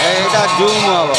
এইটা জুম হব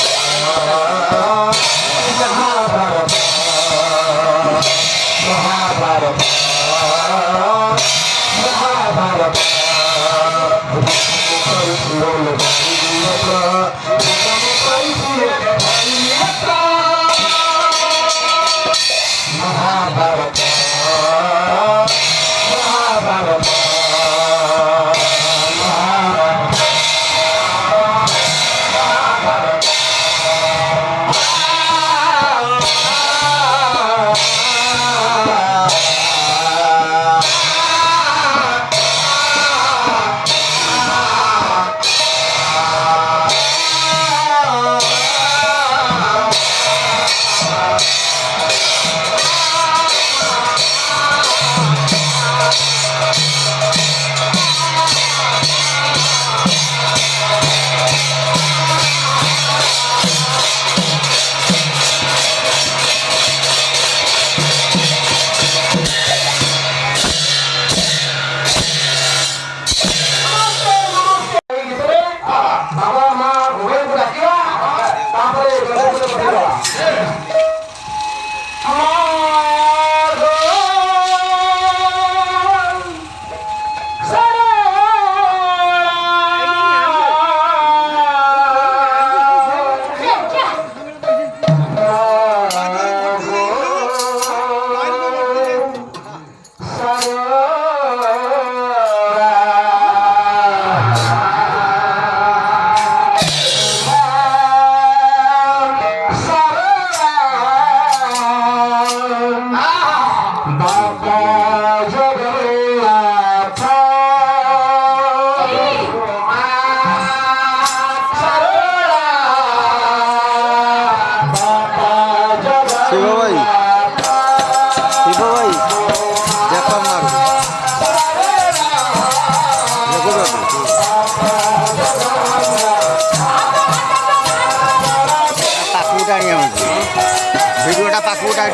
ভিডিওটা পাকু উঠাই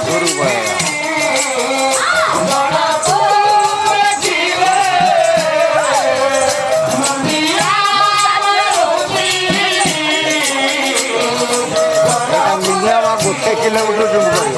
গরু মিনিমাম গোটে কিলোমিটার জমি করব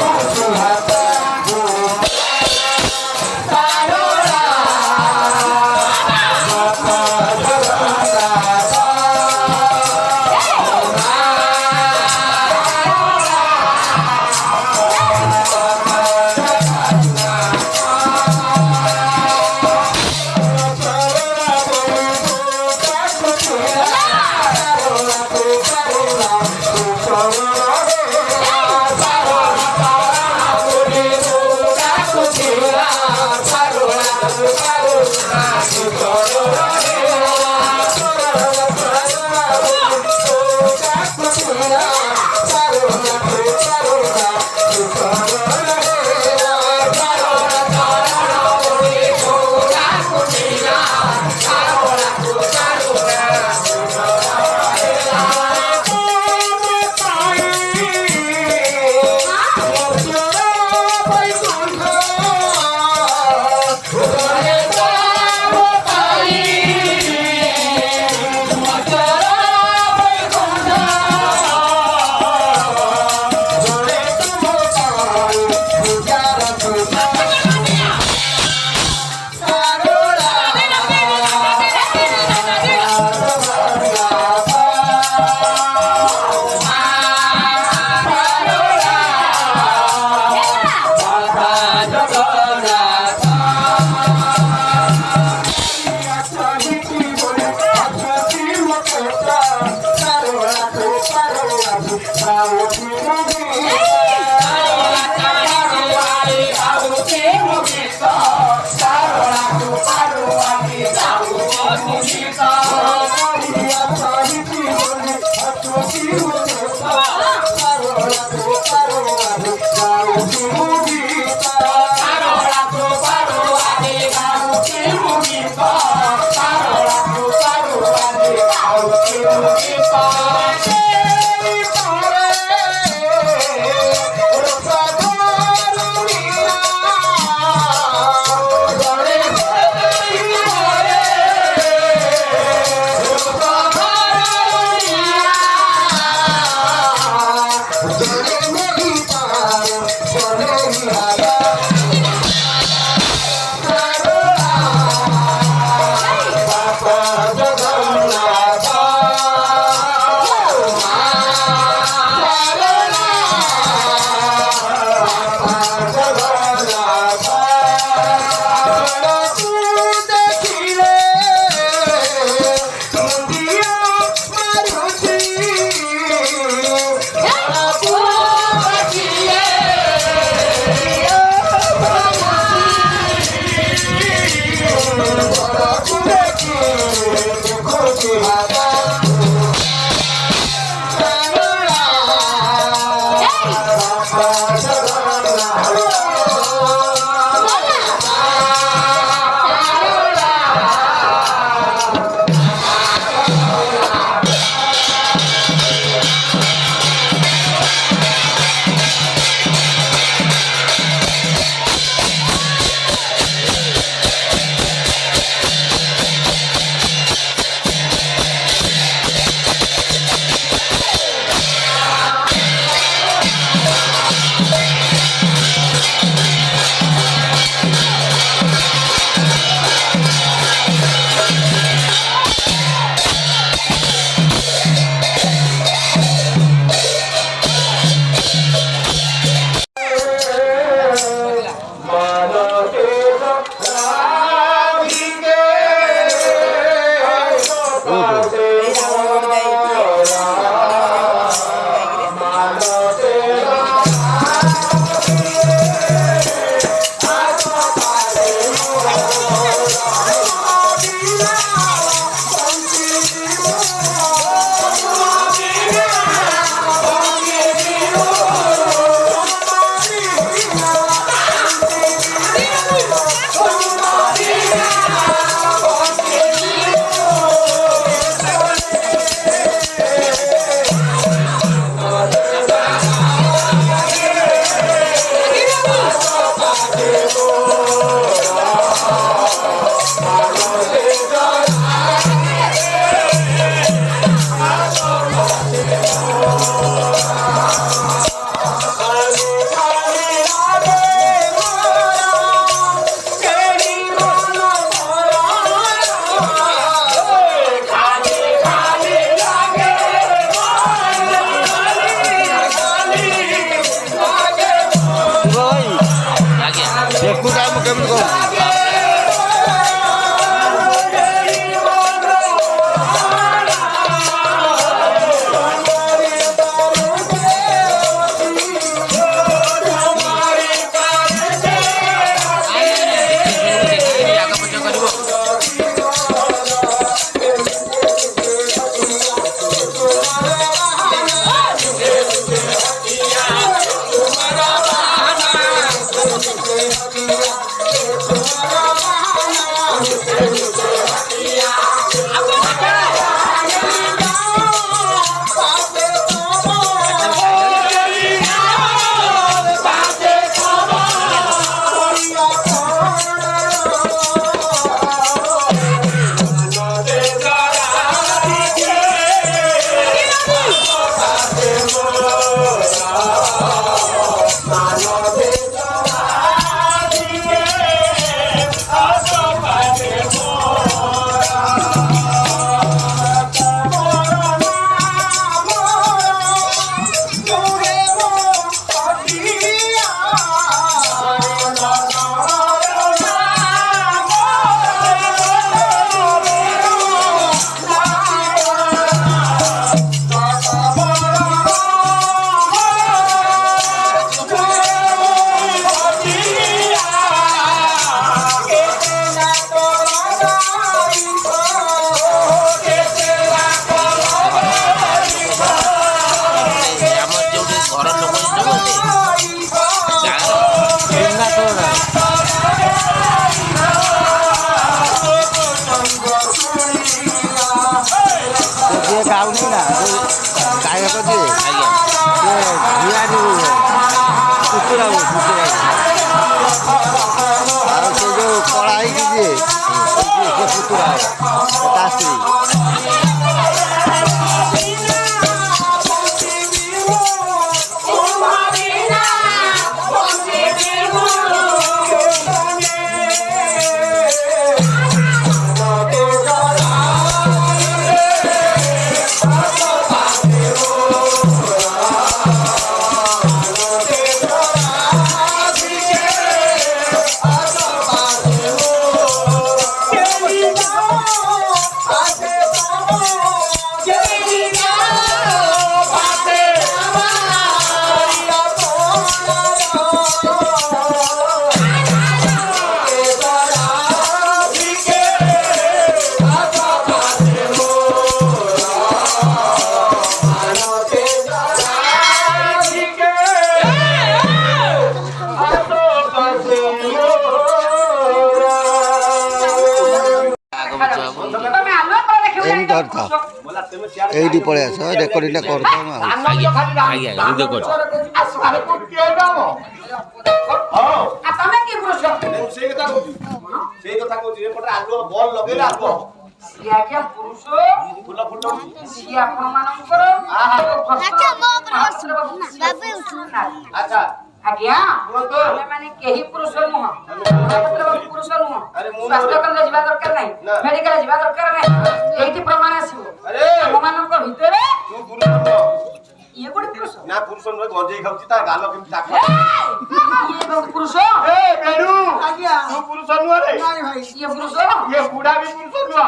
এইটি পড়ে আস রেকর্ডিংটা করতাম ଆଜ୍ଞା ମୁଁ ଦେଖୁଛି ତମେ କି ପୁରୁଷ ସେଇ କଥା କହୁଛି ଏପଟେ ଆଲୁଅ ବଲ୍ ଲଗେଇଲେ ଆଲୁଅ ସିଏ ଆଜ୍ଞା ପୁରୁଷ ଫୁଲ ଫୁଟଉଛି ସିଏ ଆପଣ ମାନଙ୍କର ଆଚ୍ଛା ଆଜ୍ଞା କୁହନ୍ତୁ। ଆମେ ମାନେ କେହି ପୁରୁଷ ନୁହଁ ପୁରୁଷ ନୁହଁ ସ୍ୱାସ୍ଥ୍ୟ କେନ୍ଦ୍ର ଯିବା ଦରକାର ନାହିଁ ମେଡିକାଲ ଯିବା ଦରକାର ନାହିଁ ଏଇଠି ପ୍ରମାଣ ଆସିବ ଆମ ମାନଙ୍କ ଭିତରେ ତୁ ପୁରୁଷ ନୁହଁ ଇଏ ଗୋଟେ ପୁରୁଷ ନା ପୁରୁଷ ନୁହେଁ ଗଞ୍ଜେଇ ଖାଉଛି ତା ଗାଲ କେମିତି ତାକ ଇଏ ପୁରୁଷ ଏ ବେଡୁ ଆଜ୍ଞା ତୁ ପୁରୁଷ ନୁହଁ ରେ ଇଏ ପୁରୁଷ ଇଏ ବୁଢା ବି ପୁରୁଷ ନୁହଁ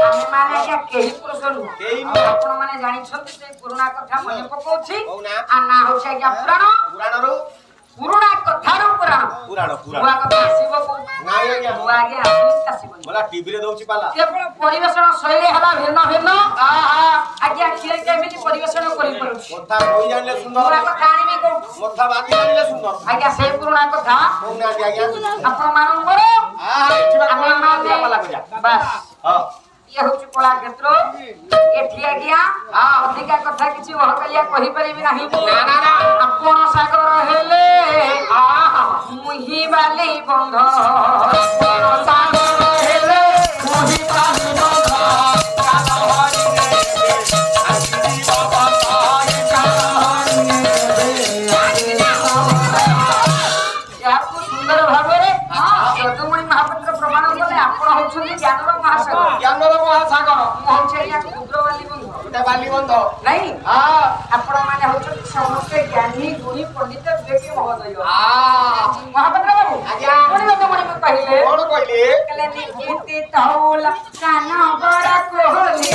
ଆମେ ମାନେ ଆଜ୍ଞା କେହି ପୁରୁଷ ନୁହଁ କେହି ନୁହଁ। ଆପଣ ମାନେ ଜାଣିଛନ୍ତି ସେଇ ପୁରୁଣା କଥା ମନେ ପକଉଛି କହୁନା। ଆ ନା ହଉଛି ଆଜ୍ଞା ପୁରାଣ ପୁରାଣରୁ ପୁରୁଣା କଥାରୁ ପୁରାଣ ପୁରାଣ ନୂଆ କଥା ଆସିବ ନାଇଁ ଆଜ୍ଞା ନୂଆ ଆଜ୍ଞା ଆସିବନି ବୋଲା ଟିଭିରେ ଦଉଛି ପାଲା କେବଳ ପରିବେଷଣ ଶୈଳୀ ହେଲା ଭିନ୍ନ ଭିନ୍ନ ଆଜ୍ଞା କିଏ କେମିତି ପରିବେଷଣ କରିପାରୁଛି କଥା କହି ଜାଣିଲେ ସୁନ୍ଦର ନୂଆ କଥା ଆଣିବି କୋଉଠୁ କଥା ବାତି ଜାଣିଲେ ସୁନ୍ଦର ଆଜ୍ଞା ସେଇ ପୁରୁଣା କଥା କହୁନାହାନ୍ତି ଆଜ୍ଞା ଆପଣ ମାନଙ୍କର ଏଠି ବା ଆମେ ପାଲା କରିବା ବାସ୍ ହଁ ଇଏ ହଉଛି କଳାକ୍ଷେତ୍ର ଏଠି ଆଜ୍ଞା ଅଧିକା କଥା କିଛି ବହକାଲିଆ କହିପାରିବି ନାହିଁ ଆପଣ ସାଗର ହେଲେ ମୁହିଁ ବାଲି ବନ୍ଧ ଆପଣ ସାଗର ହେଲେ ମୁହିଁ ବାଲି ବନ୍ଧ ଏହାକୁ ସୁନ୍ଦର ଭାବରେ ଯଦୁମଣି ମହାପାତ୍ର ପ୍ରମାଣ କଲେ ଆପଣ ହଉଛନ୍ତି ଜ୍ଞାନର ମହାସାଗର ଜ୍ଞାନର ମହାସାଗର ମୁଁ ହଉଛି ଆଜ୍ଞା କ୍ଷୁଦ୍ର ବାଲି ବନ୍ଧ ଗୋଟେ ବାଲିବନ୍ଧ ନାଇଁ ଆପଣ ମାନେ ହଉଛନ୍ତି ସମସ୍ତେ ଜ୍ଞାନୀ ଗୁଣୀ ପଣ୍ଡିତ ବିବେକୀ ମହୋଦୟ ମହାପାତ୍ର ବାବୁ ଆଜ୍ଞା। ପୁଣି ଯଦୁମଣିକୁ କହିଲେ କଣ କହିଲେ କହିଲେ ନିକିତି ତଉଲ କାନ ବଡ କୋହଲି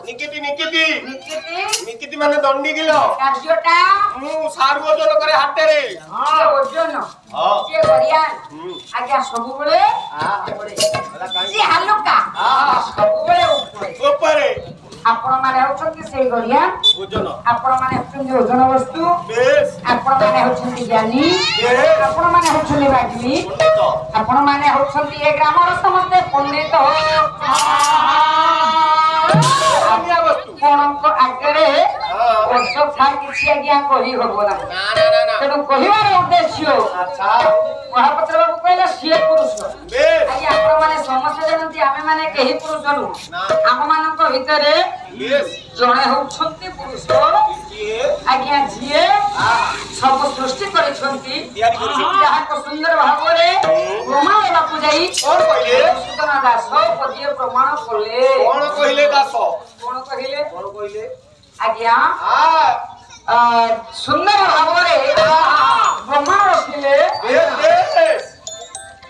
ନିକିତି ନିକିତି ନିକିତି ନିକିତି ମାନେ ଦଣ୍ଡି କିଲ କାର୍ଯ୍ୟଟା ମୁଁ ସାରୁ ଓଜନ କରେ ହାତରେ ସିଏ ଓଜନ ସିଏ ଗରିଆନ ଆଜ୍ଞା ସବୁବେଳେ ସିଏ ହାଲୁକା ସବୁବେଳେ ଉପରେ ଆପଣ ମାନେ ହଉଛନ୍ତି ସେଇ ଗରିଆନ ଓଜନ ଆପଣ ମାନେ ହଉଛନ୍ତି ଓଜନ ବସ୍ତୁ ବେଶ ଆପଣ ମାନେ ହଉଛନ୍ତି ଜ୍ଞାନୀ ଆପଣ ମାନେ ହଉଛନ୍ତି ବାଗ୍ମୀ ପଣ୍ଡିତ ଆପଣ ମାନେ ହଉଛନ୍ତି ଏ ଗ୍ରାମର ସମସ୍ତେ ପଣ୍ଡିତ ଆପଣଙ୍କ ଆଗରେ ଅଯଥା କିଛି ଆଜ୍ଞା କହି ହବ ନାହିଁ ନା ନା ନା ନା ତେଣୁ କହିବାର ଉଦ୍ଦେଶ୍ୟ ଆଚ୍ଛା ମହାପାତ୍ର ବାବୁ କହିଲେ ସିଏ ପୁରୁଷ ବେଶ ଆଜ୍ଞା ଆପଣ ମାନେ ସମସ୍ତେ ଜାଣନ୍ତି ଆମେ ମାନେ କେହି ପୁରୁଷ ନୁହଁ ଆମ ମାନଙ୍କ ଭିତରେ ବେଶ ଜଣେ ହଉଛନ୍ତି ପୁରୁଷ କିଏ ଆଜ୍ଞା ଯିଏ ସବୁ ସୃଷ୍ଟି କରିଛନ୍ତି ତିଆରି କରିଛନ୍ତି ଯାହାକୁ ସୁନ୍ଦର ଭାବରେ ପ୍ରମାଣ ଦେବାକୁ ଯାଇ କଣ କହିଲେ ସୂଚନ ଦାସ ପଦିଏ ପ୍ରମାଣ କଲେ କଣ କହିଲେ ଦାସ କଣ କହିଲେ କଣ କହିଲେ ଆଜ୍ଞା ସୁନ୍ଦର ଭାବରେ ପ୍ରମାଣ ରଖିଲେ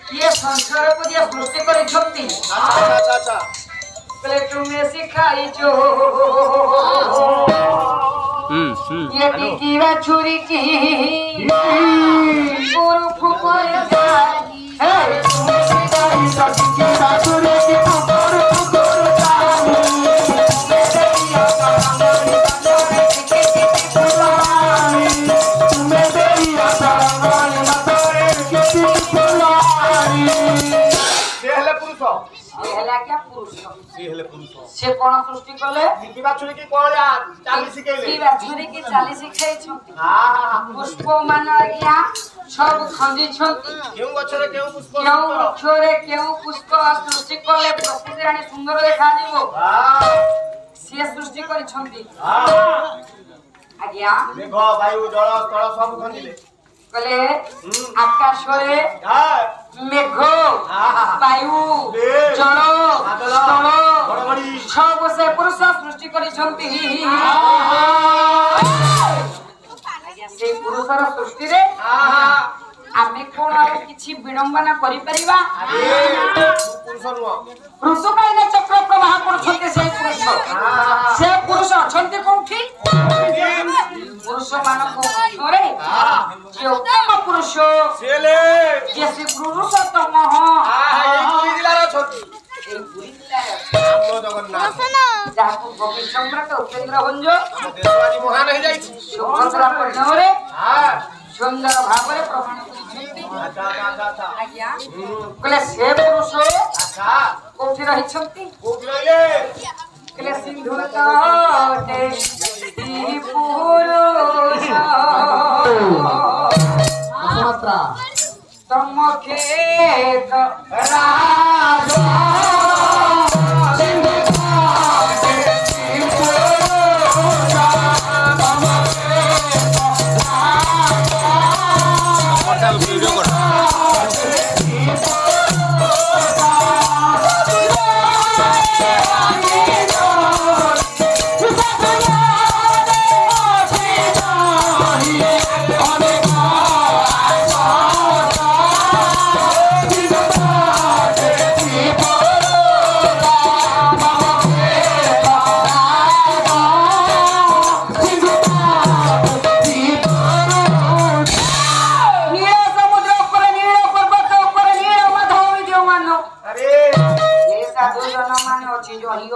କିଏ ସଂସାରକୁ ଯିଏ ସୃଷ୍ଟି କରିଛନ୍ତି ଆଚ୍ଛା କହିଲେ ତୁମେ ଶିଖାଇଛ ये टिकिवा छुरी की गुरु फुफर जाई हे तुम्हें सिखाई तो टिकिवा छुरी की गुरु फुफर जाई तुम्हें देइया सामने बंदरे टिकी फुलाई तुम्हें देइया सामने बंदरे टिकी फुलाई ସେ ହେଲେ ପୁରୁଷ ये हला क्या पुरुष ସେ ହେଲେ ପୁରୁଷ से कोन सृष्टि कले ଶିଖିବା ଛୁରୀ କି କଣ ଚାଲି ଶିଖେଇଲେ टिकिवा छुरी की चाली शिखाइछंती पुष्प मान आज्ञा सब खंदिछंती କେଉଁ ଗଛରେ କେଉଁ ପୁଷ୍ପ केउ वृक्षरे केउ पुष्प सृष्टि कले प्रकृति रानी सुंदर देखा जीवो से सृष्टि करिछंती आज्ञा ଦେଖ ବାୟୁ ଜଳ ସ୍ଥଳ ସବୁ ଖଞ୍ଜିଲେ कले आकाशरे मेघ वायु जल स्थल सब से पुरुष सृष्टि करिछंती आज्ञा से पुरुषर सृष्टि रे आमे कोन किछि विडंबना करि परिबा ପୁରୁଷ ନୁହଁ ऋतुकालीन चक्र प्रवाह करछन्ते से पुरुष अछन्ते कोठी पुरुष मानको रे जे उत्तम पुरुष ସେ ହେଲେ जे श्री पुरुषोत्तम ଏଇ ପୁରୀ ଜିଲ୍ଲାର ଅଛନ୍ତି ए पुरी जिल्ला ଆମ ଜଗନ୍ନାଥ ଯାହାକୁ କବି ସମ୍ରାଟ ଉପେନ୍ଦ୍ର ଭଞ୍ଜ ଦେଶବାଦୀ ମହାନ ହେଇଯାଇଛି। ସୁଭଦ୍ରା ପରିଣାମରେ ହଁ। ସୁନ୍ଦର ଭାବରେ ପ୍ରମାଣ କରିଛନ୍ତି। ଆଚ୍ଛା ଆଚ୍ଛା ଆଚ୍ଛା। ଆଜ୍ଞା କହିଲେ ସେ ପୁରୁଷ ଆଚ୍ଛା। କୋଉଠି ରହିଛନ୍ତି? କୋଉଠି ରହିଲେ? କହିଲେ ସିନ୍ଧୁ ତଟେ ପୁରୁଷ ତମ କ୍ଷେତ ରାଜ ଭିଡ଼ିଓ କର।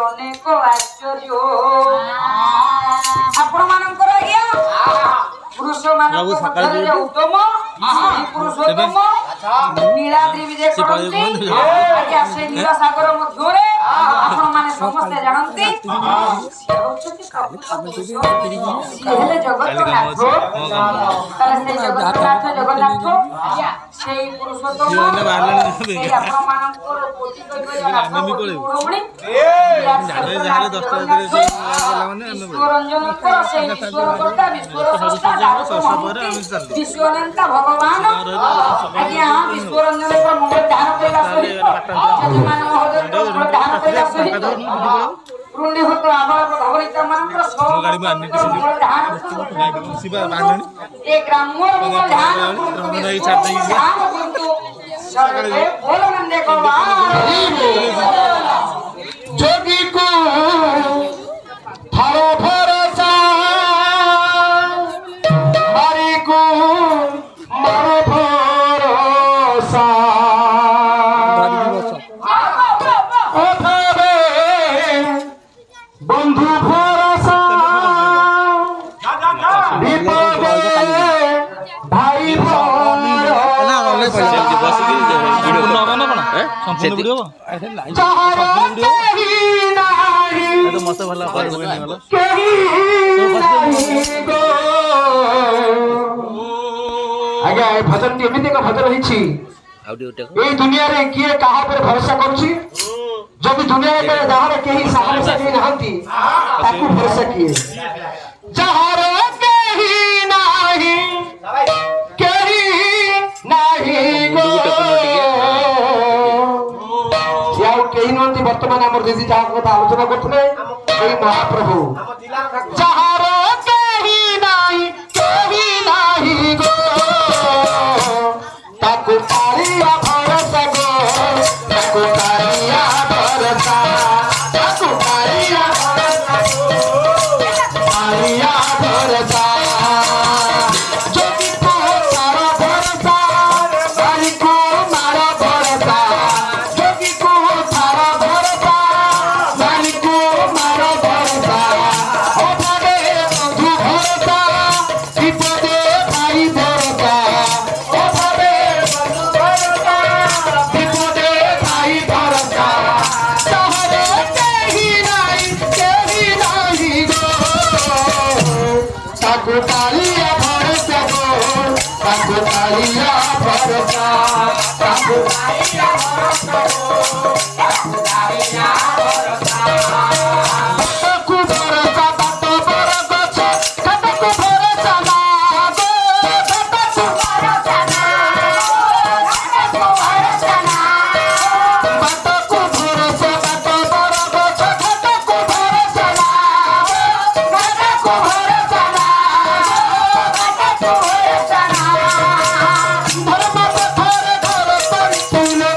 ଅନେକ ଆଶ୍ଚର୍ଯ୍ୟ ଆପଣ ମାନଙ୍କର ଆଜ୍ଞା ପୁରୁଷ ମାନଙ୍କ ମଧ୍ୟରେ ଯେ ଉତ୍ତମ ସେହି ପୁରୁଷୋତ୍ତମ ନୀଳାଦ୍ରି ବିଜେ କରନ୍ତି ଆଜ୍ଞା ସେ ନୀଳ ସାଗର ମଧ୍ୟରେ ଆପଣ ମାନେ ସମସ୍ତେ ଜାଣନ୍ତି ସିଏ ହେଉଛନ୍ତି ସିଏ ହେଲେ ଜଗନ୍ନାଥ। ତାହେଲେ ସେଇ ଜଗନ୍ନାଥ ସେଇ ପୁରୁଷୋତ୍ତମ ସେଇ ଆପଣ ମାନଙ୍କର କୋଟି ଭଉଣୀ ବିଶ୍ୱରଞ୍ଜନଙ୍କର ସେଇ ବିଶ୍ୱରକର୍ତ୍ତା ବିଶ୍ୱନେତା ଭଗବାନ ଆଜ୍ଞା ବିଶ୍ୱରଞ୍ଜନଙ୍କର ମଙ୍ଗଳ ଧ୍ୟାନ କରିବା ସହିତ ଯଜମାନ ମହୋଦୟଙ୍କ ମଙ୍ଗଳ ଧ୍ୟାନ କରିବା ସହିତ ରୁଣ୍ଡୀଭୂତ ଆବଳ ଭଗବଳିତ ମାନଙ୍କର ମଙ୍ଗଳ ଧ୍ୟାନ ଏ ଗ୍ରାମର ମଙ୍ଗଳ ଧ୍ୟାନ କିନ୍ତୁ ସର୍ବେ ବୋଲ ନନ୍ଦେ जोगी को थारो भरोसा मारी को मारो भरोसा ओठावे बंधु भरोसा विपदे भाई भरोसा ମତେ ଭଲ ଆଜ୍ଞା ଏ ଭଜନଟି ଏମିତି ଏକ ଭଜନ ହେଇଛି ଏଇ ଦୁନିଆରେ କିଏ କାହା ଉପରେ ଭରସା କରୁଛି ଯଦି ଦୁନିଆରେ ଯାହାର କେହି ସାହସ କେହି ନାହାନ୍ତି ତାକୁ ଭରସା କିଏ ଯାହାର କେହି ନାହିଁ କେହି ନାହିଁ ଆଉ କେହି ନୁହନ୍ତି ବର୍ତ୍ତମାନ ଆମର ଦିଦି ଯାହା କଥା ଆଲୋଚନା କରୁଥିଲେ ଏଇ ମହାପ୍ରଭୁ ଯାହାର କେହି ନାହିଁ ଗୋ ତାକୁ କାଳିଆ ଭରସା ଗୋ ତାକୁ କାଳିଆ ଭରସା ତାକୁ କାଳିଆ ଭରସା ଯଦି ତାର ଭରସା ମାରିକୁ ମାର ଭରସା ଯଦି ତାର ଭରସା ମାରିକୁ ମାର ଭରସା ଅଭାବେ ବନ୍ଧୁ ଭରସା ବିପଦେ ଭାଇ ଭରସା ଅଭାବେ ବନ୍ଧୁ ଭରସା ବିପଦେ ଭାଇ ଭରସା ତାହାର କେହି ନାହିଁ ଗୋ ତାକୁ କାଳିଆ ଭରସା ଗୋ ତାକୁ କାଳିଆ ଭରସା ତାକୁ କାଳିଆ ଭରସା ଗୋ ତାକୁ କାଳିଆ ଭରସା ତାକୁ ଭରସା ବାଟ ବର ଗଛ ତାକୁ ଭରସା ନା ଗୋ ତାକୁ ଭରସା ନା ତାକୁ ଭରସା ନା ବାଟକୁ ଭରସା ବାଟ ବର ଗଛ ତାକୁ ଭରସା ନା ତାକୁ ଭରସା ନା ତାକୁ ଭରସା ନା ଧର୍ମ ପଥରେ ଘର କରି ତୁଲେ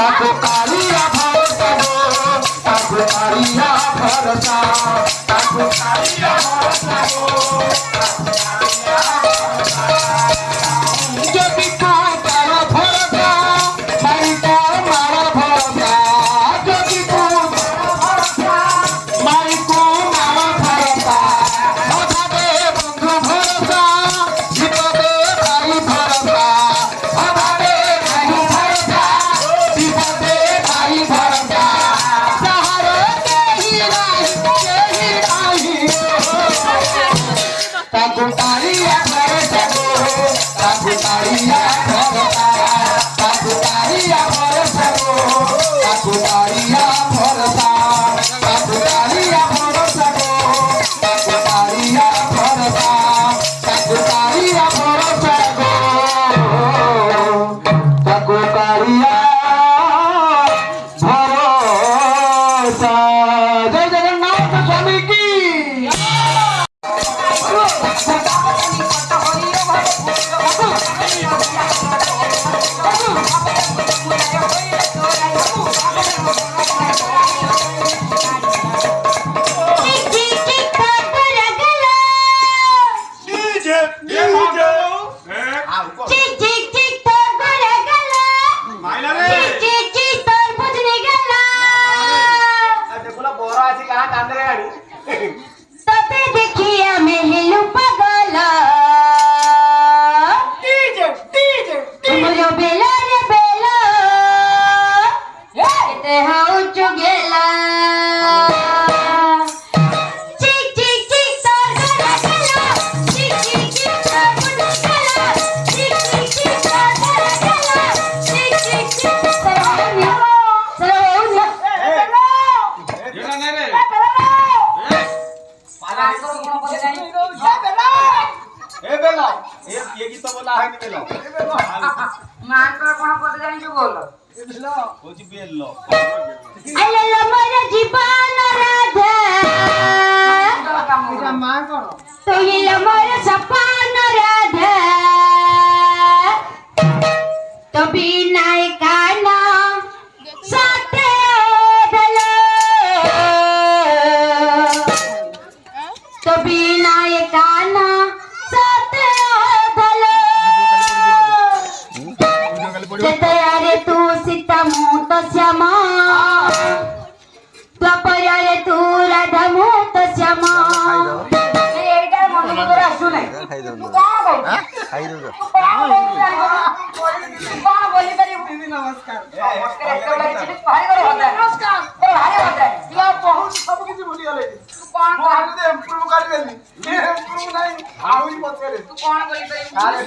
ताको कालिया भरोसा गो ताको कालिया भरोसा ताको कालिया भरोसा गो যদি তো তার ভরসা মারি তো মারার ভরসা যদি তো ভরসা মারি তো মারার ভরসা অভাবে বন্ধু ভরসা বিপদে ভাই ভরসা অভাবে ভাই ভরসা বিপদে ভাই ভরসা সাহারে কেহি নাই তাকো কালিয়া ভরসা গো ताको कालिया भरोसा ताको कालिया भरोसा गो ताको कालिया भरोसा ताको कालिया भरोसा गो ताको कालिया भरोसा ताको कालिया भरोसा गो ताको कालिया भरोसा। जय जगन्नाथ स्वामी की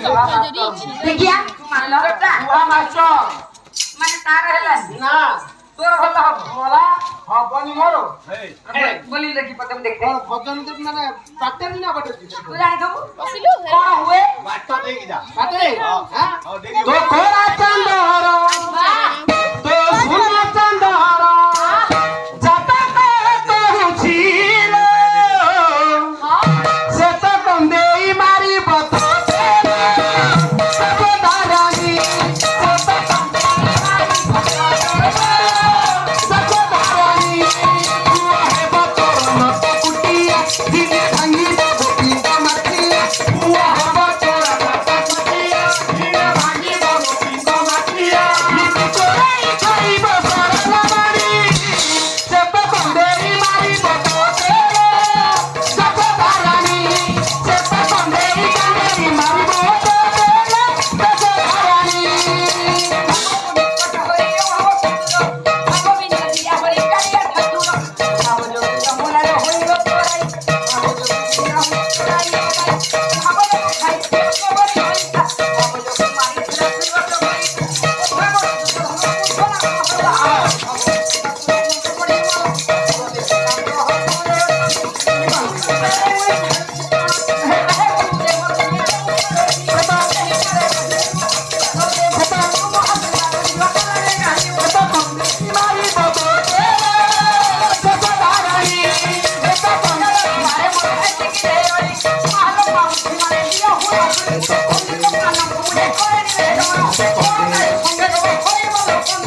देखिया माने तार हेला ना तोर भला होला हबनी मोरो बोली देखी पतम देखते भजन तो माने पाटे ना बटे तू जानि दबु कोन हुए बाट देई जा पाटे हां तो कोरा चंदहर तो सुना चंदहर जाता तो हुछिल से तो कंदेई मारी बतो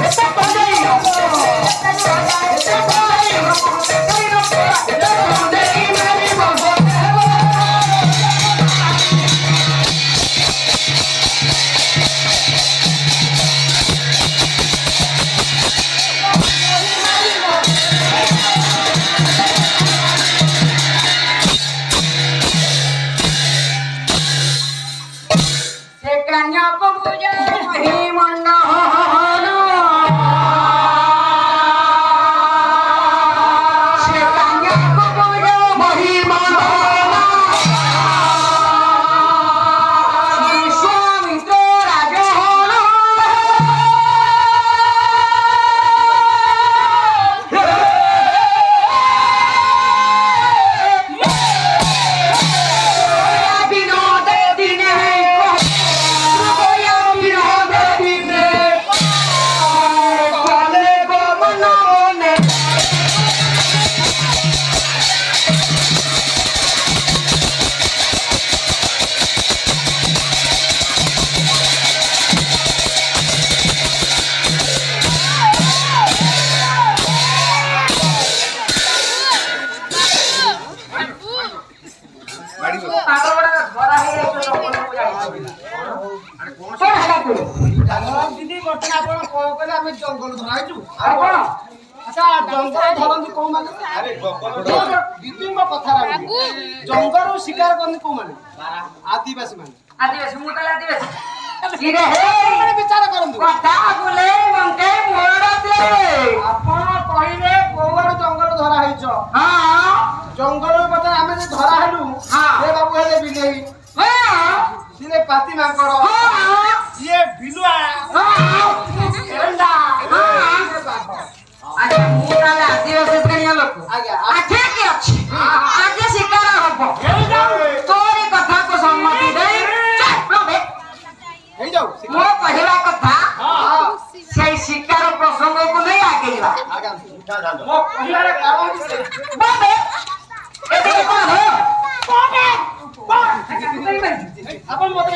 Esta କାନ୍ୟାକୁ ପୂଜା ମହିମଣ୍ଡଳ ସେ କାନ୍ୟାକୁ ପୂଜା ମହିମଣ୍ଡଳ ବିଶ୍ୱାମିତ୍ର ରାଜହଣ বিনোদ দিনে বিনোদ দিনে কলে গমন মনে ପାଗଳଟା ଧରା ହେଇଯାଇଛି ଜଙ୍ଗଲକୁ ଯାଇଛନ୍ତି କଣ ହେଲା ତୁ ଦିଦି ବର୍ତ୍ତମାନ ଆପଣ କଣ କହିଲେ ଆମେ ଜଙ୍ଗଲ ଧରାଇଛୁ ଆଉ କଣ ଆଚ୍ଛା ଜଙ୍ଗଲ ଧରନ୍ତି କୋଉମାନେ ଆରେ ଜଙ୍ଗଲ ଦିଦିଙ୍କ କଥା ରାখି ଜଙ୍ଗଲ ଶିକାର କରନ୍ତି କୋଉମାନେ ଆଦିବାସୀ ମାନେ ଆଦିବାସୀ ମୁଁ ତାହେଲେ ଆଦିବାସୀ କିରେ ମାନେ ହେ ବିଚାର କରନ୍ତୁ କଥା ବୁଲେଇ ମଙ୍କେଇ ମୋଡତେ ଆପଣ କହିଲେ କୋଉଆଡୁ ଜଙ୍ଗଲ ଧରା ହେଇଛ ହଁ ଜଙ୍ଗଲ କଥା ଆମେ ଯେ ଧରା ହେଲୁ ହଁ। ସେ ବାବୁ ହେଲେ ବିଲେଇ ହଁ ସିଏ ପାତି ମାଙ୍କଡ ହଁ ସିଏ ବିଲୁଆ ଏଣ୍ଡା ଆଚ୍ଛା ମୁଁ ତାହେଲେ ଆଦିବାସୀ ଶ୍ରେଣୀୟ ଲୋକ ଆଜ୍ଞା ଆଚ୍ଛା କି ଅଛି ଆଜି ଶିକାର ହବ ତୋରି କଥାକୁ ସମ୍ମତି ଦେଇ ହେଇଯାଉ ମୋ କହିବା କଥା ସେଇ ଶିକାର ପ୍ରସଙ୍ଗକୁ ନେଇ ଆଗେଇବା ଆଜ୍ଞା ମୋ ମୋ କହିବାର କାରଣ କି ବାବେ ଏତିକି କଣ ହେ ଆପଣ ମତେ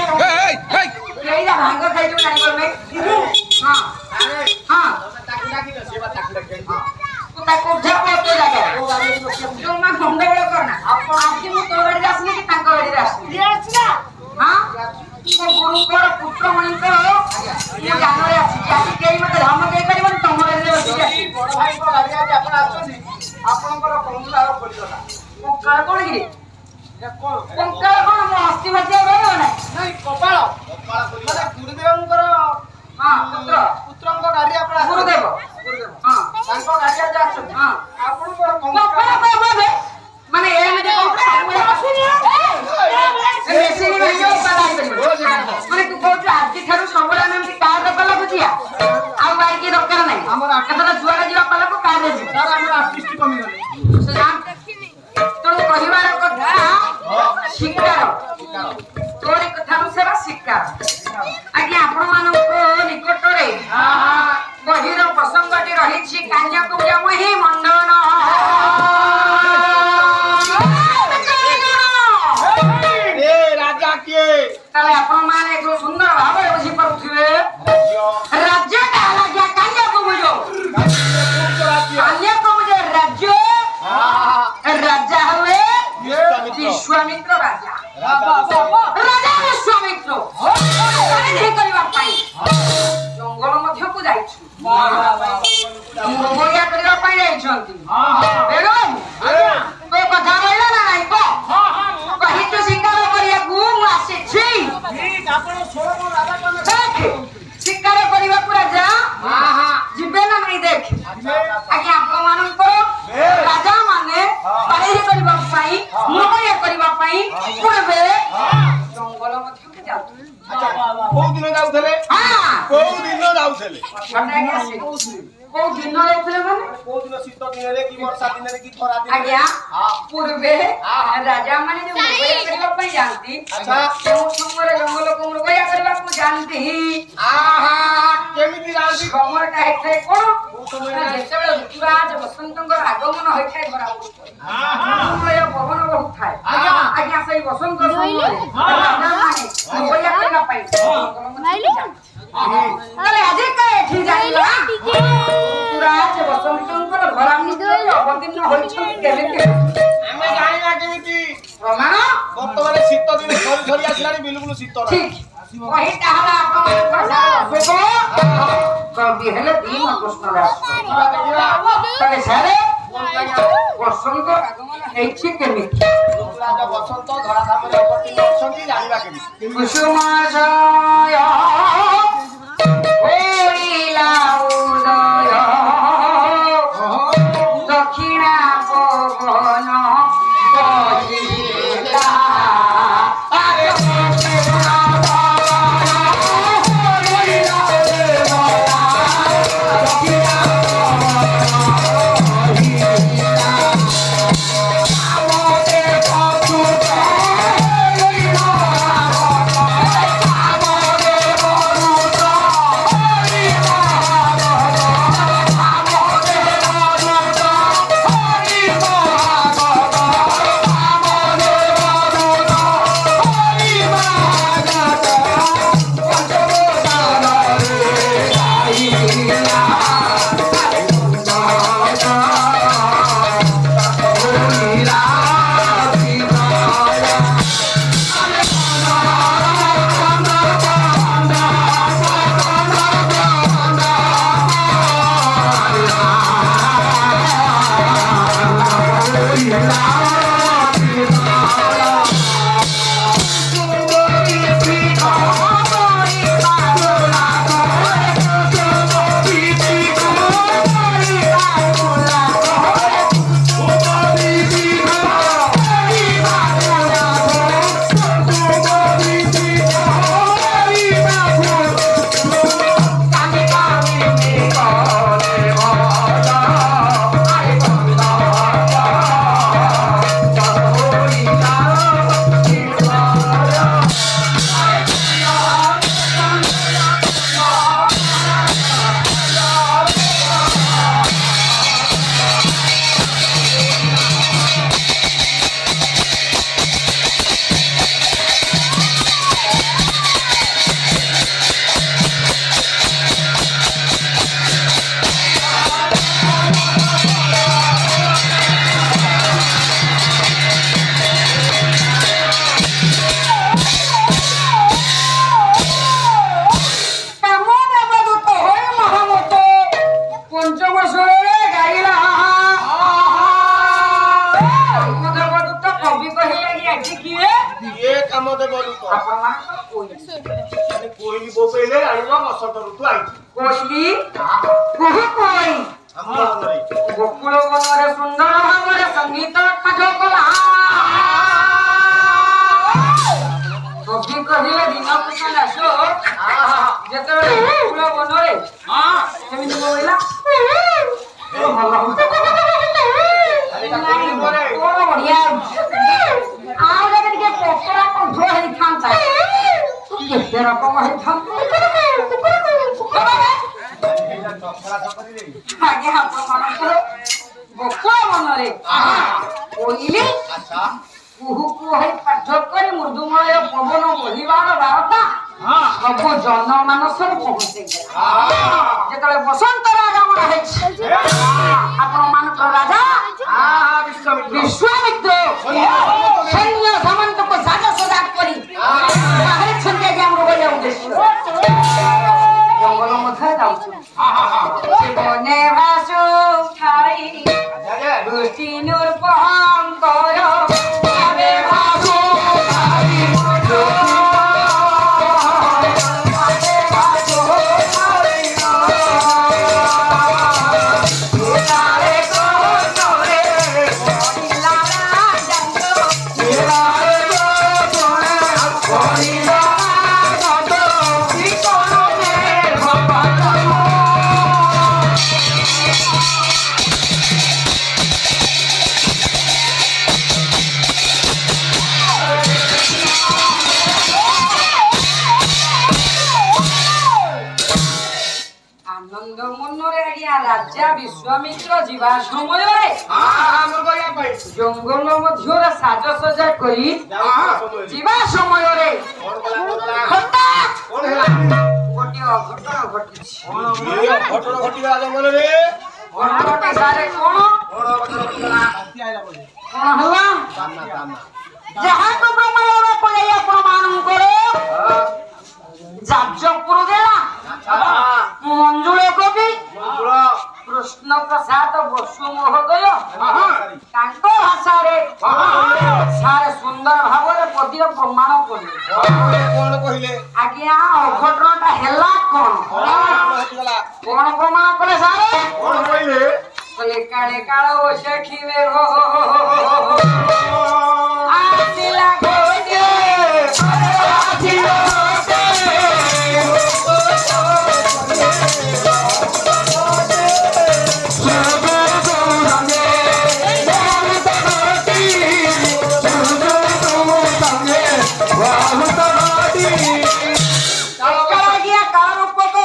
ଏଇଟା ଭାଙ୍ଗ ଖାଇଛୁ ଜାଣିପାରୁନି ହଁ ହଁ ତୁ ତାକୁ ଉଠା ତୋ ଜାଗାରେ ଯୋଉମା ଗଣ୍ଡଗୋଳ କରନା ଆଜି ମୁଁ ତୋ ଗାଡିରେ ଆସିଲି କି ତାଙ୍କ ଗାଡିରେ ଆସିଲି ହଁ ମୋ ଗୁରୁଙ୍କର ପୁତ୍ରମଣିଙ୍କର ମୁଁ ଜାନରେ ଆସିଛି ଆଜି କେହି ମତେ ଧର୍ମ ଦେଇପାରିବନି ତମ ଗାଡିରେ ବସିକି ଆସିବି ବଡ ଭାଇଙ୍କ ଗାଡି ଆଜି ଆପଣ ଆସୁଛନ୍ତି ଆପଣଙ୍କର କଙ୍କାଳ ପଡିଗଲା କଙ୍କାଳ କଣ କିରେ କଣ କଙ୍କାଳ କଣ ମୋ ଅସ୍ଥି ଭାସିଆ ରହିବ ନା ନାଇଁ କପାଳ ମାନେ ଗୁରୁଦେବଙ୍କର ହଁ ପୁତ୍ର ପୁତ୍ରଙ୍କ ଗାଡି ଆପଣ ଗୁରୁଦେବ ହଁ ତାଙ୍କ ଗାଡି ଆଜି ଆସୁଛନ୍ତି ହଁ ଆପଣଙ୍କର କଙ୍କାଳ କଣ ଭାବେ ମାନେ ଏମିତି କଙ୍କାଳ ମେସିନ ଭାଙ୍ଗିବ ପାଲା ହେଇପାରିବ ମାନେ ତୁ କହୁଛୁ ଆଜି ଠାରୁ ସବୁବେଳେ ଆମେ ଏମିତି କାରରେ ପାଲା ବୁଝିବା ଆଉ ବାଇକି ଦରକାର ନାହିଁ ଆମର କେତେବେଳେ ଯୁଆଡେ ଯିବା ପାଲାକୁ କାରରେ ଯିବା ସାର୍ ଆମର ଆର୍ଟିଷ୍ଟ କମିଗଲେ ତେଣୁ କହିବାର କଥା ଶିକାର ତୋରି କଥା ଅନୁସାରେ ଶିକାର ଆଜ୍ଞା ଆପଣ ମାନଙ୍କ ନିକଟରେ ବହିର ପ୍ରସଙ୍ଗଟି ରହିଛି କାନ୍ୟାକୁ ମହି ମଣ୍ଡନ ରାଜା କିଏ ତାହେଲେ ଆପଣ ମାନେ ଯୋଉ ସୁନ୍ଦର ଭାବରେ ବୁଝିପାରୁଥିବେ ରାଜ୍ୟଟା ହେଲା କାନ୍ୟାକୁ ବୁଝ କାନ୍ୟାକୁ ବୁଝ ରାଜ୍ୟ ରାଜା ହେଲେ ବିଶ୍ୱାମିତ୍ର ରାଜା ରାଜା ବିଶ୍ୱାମିତ୍ର କରିବା ପାଇଁ ଜଙ୍ଗଲ ମଧ୍ୟକୁ ଯାଇଛୁ ବଢିଆ କରିବା ପାଇଁ ଯାଇଛନ୍ତି ତୋ କଥା ରହିଲା ନା ନାଇଁ କହିଛୁ ଶିକାର କରିବାକୁ ମୁଁ ଆସିଛି ଶିକାର କରିବାକୁ ରାଜା ଯିବେ ନା ନାଇଁ ଦେଖ ଆଜ୍ଞା ଆପଣ ମାନଙ୍କର ରାଜା ମାନେ ପାଳିଆ କରିବା ପାଇଁ ନୟା କରିବା ପାଇଁ ପୂର୍ବେ ଜଙ୍ଗଲ ମଧ୍ୟକୁ ଯାଉଥିଲେ କୋଉ ଦିନ ଯାଉଥିଲେ କୋଉ ଦିନ ଯାଉଥିଲେ କୋଉ ଦିନ ଯାଉଥିଲେ ମାନେ କୋଉ ଦିନ ଶୀତ ଦିନରେ କି ବର୍ଷା ଦିନରେ କି ଖରା ଦିନରେ ଆଜ୍ଞା ପୂର୍ବେ ରାଜା ମାନେ ଯୋଉ ମୃଗୟା କରିବା ପାଇଁ ଯାଆନ୍ତି କେଉଁ ସମୟରେ ଜଙ୍ଗଲକୁ ମୃଗୟା କରିବାକୁ ଯାଆନ୍ତି କେମିତି ଯାଆନ୍ତି ସମୟଟା ହେଇଥାଏ କଣ ଯେତେବେଳେ ଋତୁରାଜ ବସନ୍ତଙ୍କର ଆଗମନ ହୋଇଥାଏ ଧରା ପବନ ବହୁଥାଏ ଆଜ୍ଞା ସେଇ ବସନ୍ତ ସମୟରେ ରାଜାମାନେ ମୃଗୟା କରିବା ପାଇଁ ଜଙ୍ଗଲ ମଧ୍ୟକୁ ଯାଆନ୍ତି ତାହେଲେ ଆଜି କାଇଁ ଏଠି ଯାଇଲା ଋତୁରାଜ ବସନ୍ତଙ୍କର ଧରାପୃଷ୍ଠରେ ଅବତୀର୍ଣ୍ଣ ହୋଇଛନ୍ତି କେମିତି ଆମେ ଜାଣିବା କେମିତି ପ୍ରମାଣ ବର୍ତ୍ତମାନ ଶୀତ ଦିନ ସରି ସରି ଆସିଲାଣି ବିଲକୁଲ ଶୀତ ନାହିଁ ଠିକ କହିଟା ହେଲା ଆପଣଙ୍କର କବି ହେଲେ ଭୀମ କୃଷ୍ଣ ଦାସ ତାହେଲେ ସାରେ ବସନ୍ତ ହେଇଛି କେମିତି? ରାଜା ବସନ୍ତ ଧରା ଧାମରେ ଅବତୀର୍ଣ୍ଣ ଅଛନ୍ତି ଜାଣିବା କେମିତି? କୁସୁମ ଜୟ ଓଇଲା ଉଦୟ ଦକ୍ଷିଣା ପବନ ବହିଲା कोई बोपेले आइलो बसंत ऋतु आइछि कोइली कुहु कोई हमर मनरे गोकुल वनरे सुंदर भाବରେ संगीत ପାଠ କଲା କବି କହିଲେ ଦିନ କୁଶଳ ଆସो ଯେତେବେଳେ ଗୋକୁଳ ବନରେ କେମିତି କହିଲା ଭଲ ବଢିଆ ଆଉ ଯଦି ଟିକେ ପକଡ଼ା କଣ୍ଠ ହେଇଥାନ୍ତା କେତେ ରକମ ହେଇଥାନ୍ତା ଆଜ୍ଞା ଆପଣମାନଙ୍କର ଗୋକୁଳ ବନରେ କୋଇଲି କୁହୁ କୁହୁ ହେଇ ପାଠ କରି ମୃଦୁମୟ ପବନ ବହିବାର ବାରତା ସବୁ ଜନମାନସରେ ପହଞ୍ଚେଇ ଯେତେବେଳେ ବସନ୍ତର ଆଗମନ ହେଇଛି ଆପଣମାନଙ୍କର ରାଜା ବିଶ୍ୱାମିତ୍ର ସୈନ୍ୟ ସାମନ୍ତକୁ ସାଜସଜା କରି ବାହାରିଛନ୍ତି ଆଜି ଆମର ବଳିଆ ଉଦ୍ଦେଶ୍ୟ ଜଙ୍ଗଲ ମଧ୍ୟରେ ଯାଉଛୁ ବନେ ଭାସୁ ଛାଇ ଦୃଷ୍ଟି ନୃପଙ୍କର রাজা বিশ্বামিত্র যা সময় জঙ্গল মধ্যে সাজসজা করি যা সময় গোটে অঘটন ঘটিছে যাহা আপনার যাজপুর জেলা মঞ্জুଳ কবি কৃষ্ণ প্রসাদ বসু মহোদয় କଣ କହିଲେ ଆଜ୍ଞା ଅଘଟଣଟା ହେଲା କଣ ହେଇଗଲା କଣ ପ୍ରମାଣ କଲେ ସାରେ କଣ କହିଲେ କହିଲେ କାଳେ କାଳ ବୈଶାଖୀ ମେଘ ଆସିଲା ଘୋଟେ ଆସିଲା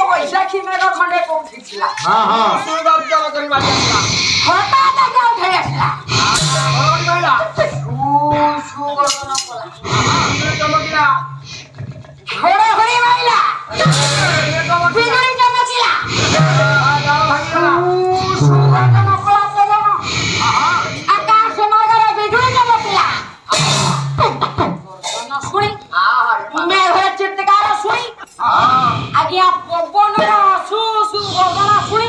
বৈশাখী মেঘ খন্ডে কোথায় ছিল हाँ हाँ সুগার জল করি মারি আসলা হঠাৎ আগে উঠে আসলা কই কইলা সুবর্ণ কলা চমকিলা ঘোড়া ঘুরি মাইলা বিজুলি চমকিলা সুবর্ণ কলা পবন আকাশ মার্গরে বিজুলি চমকিলা শুনি মেঘের চিৎকার শুনি আজ্ঞা পবনর সু সু গর্জনা শুনি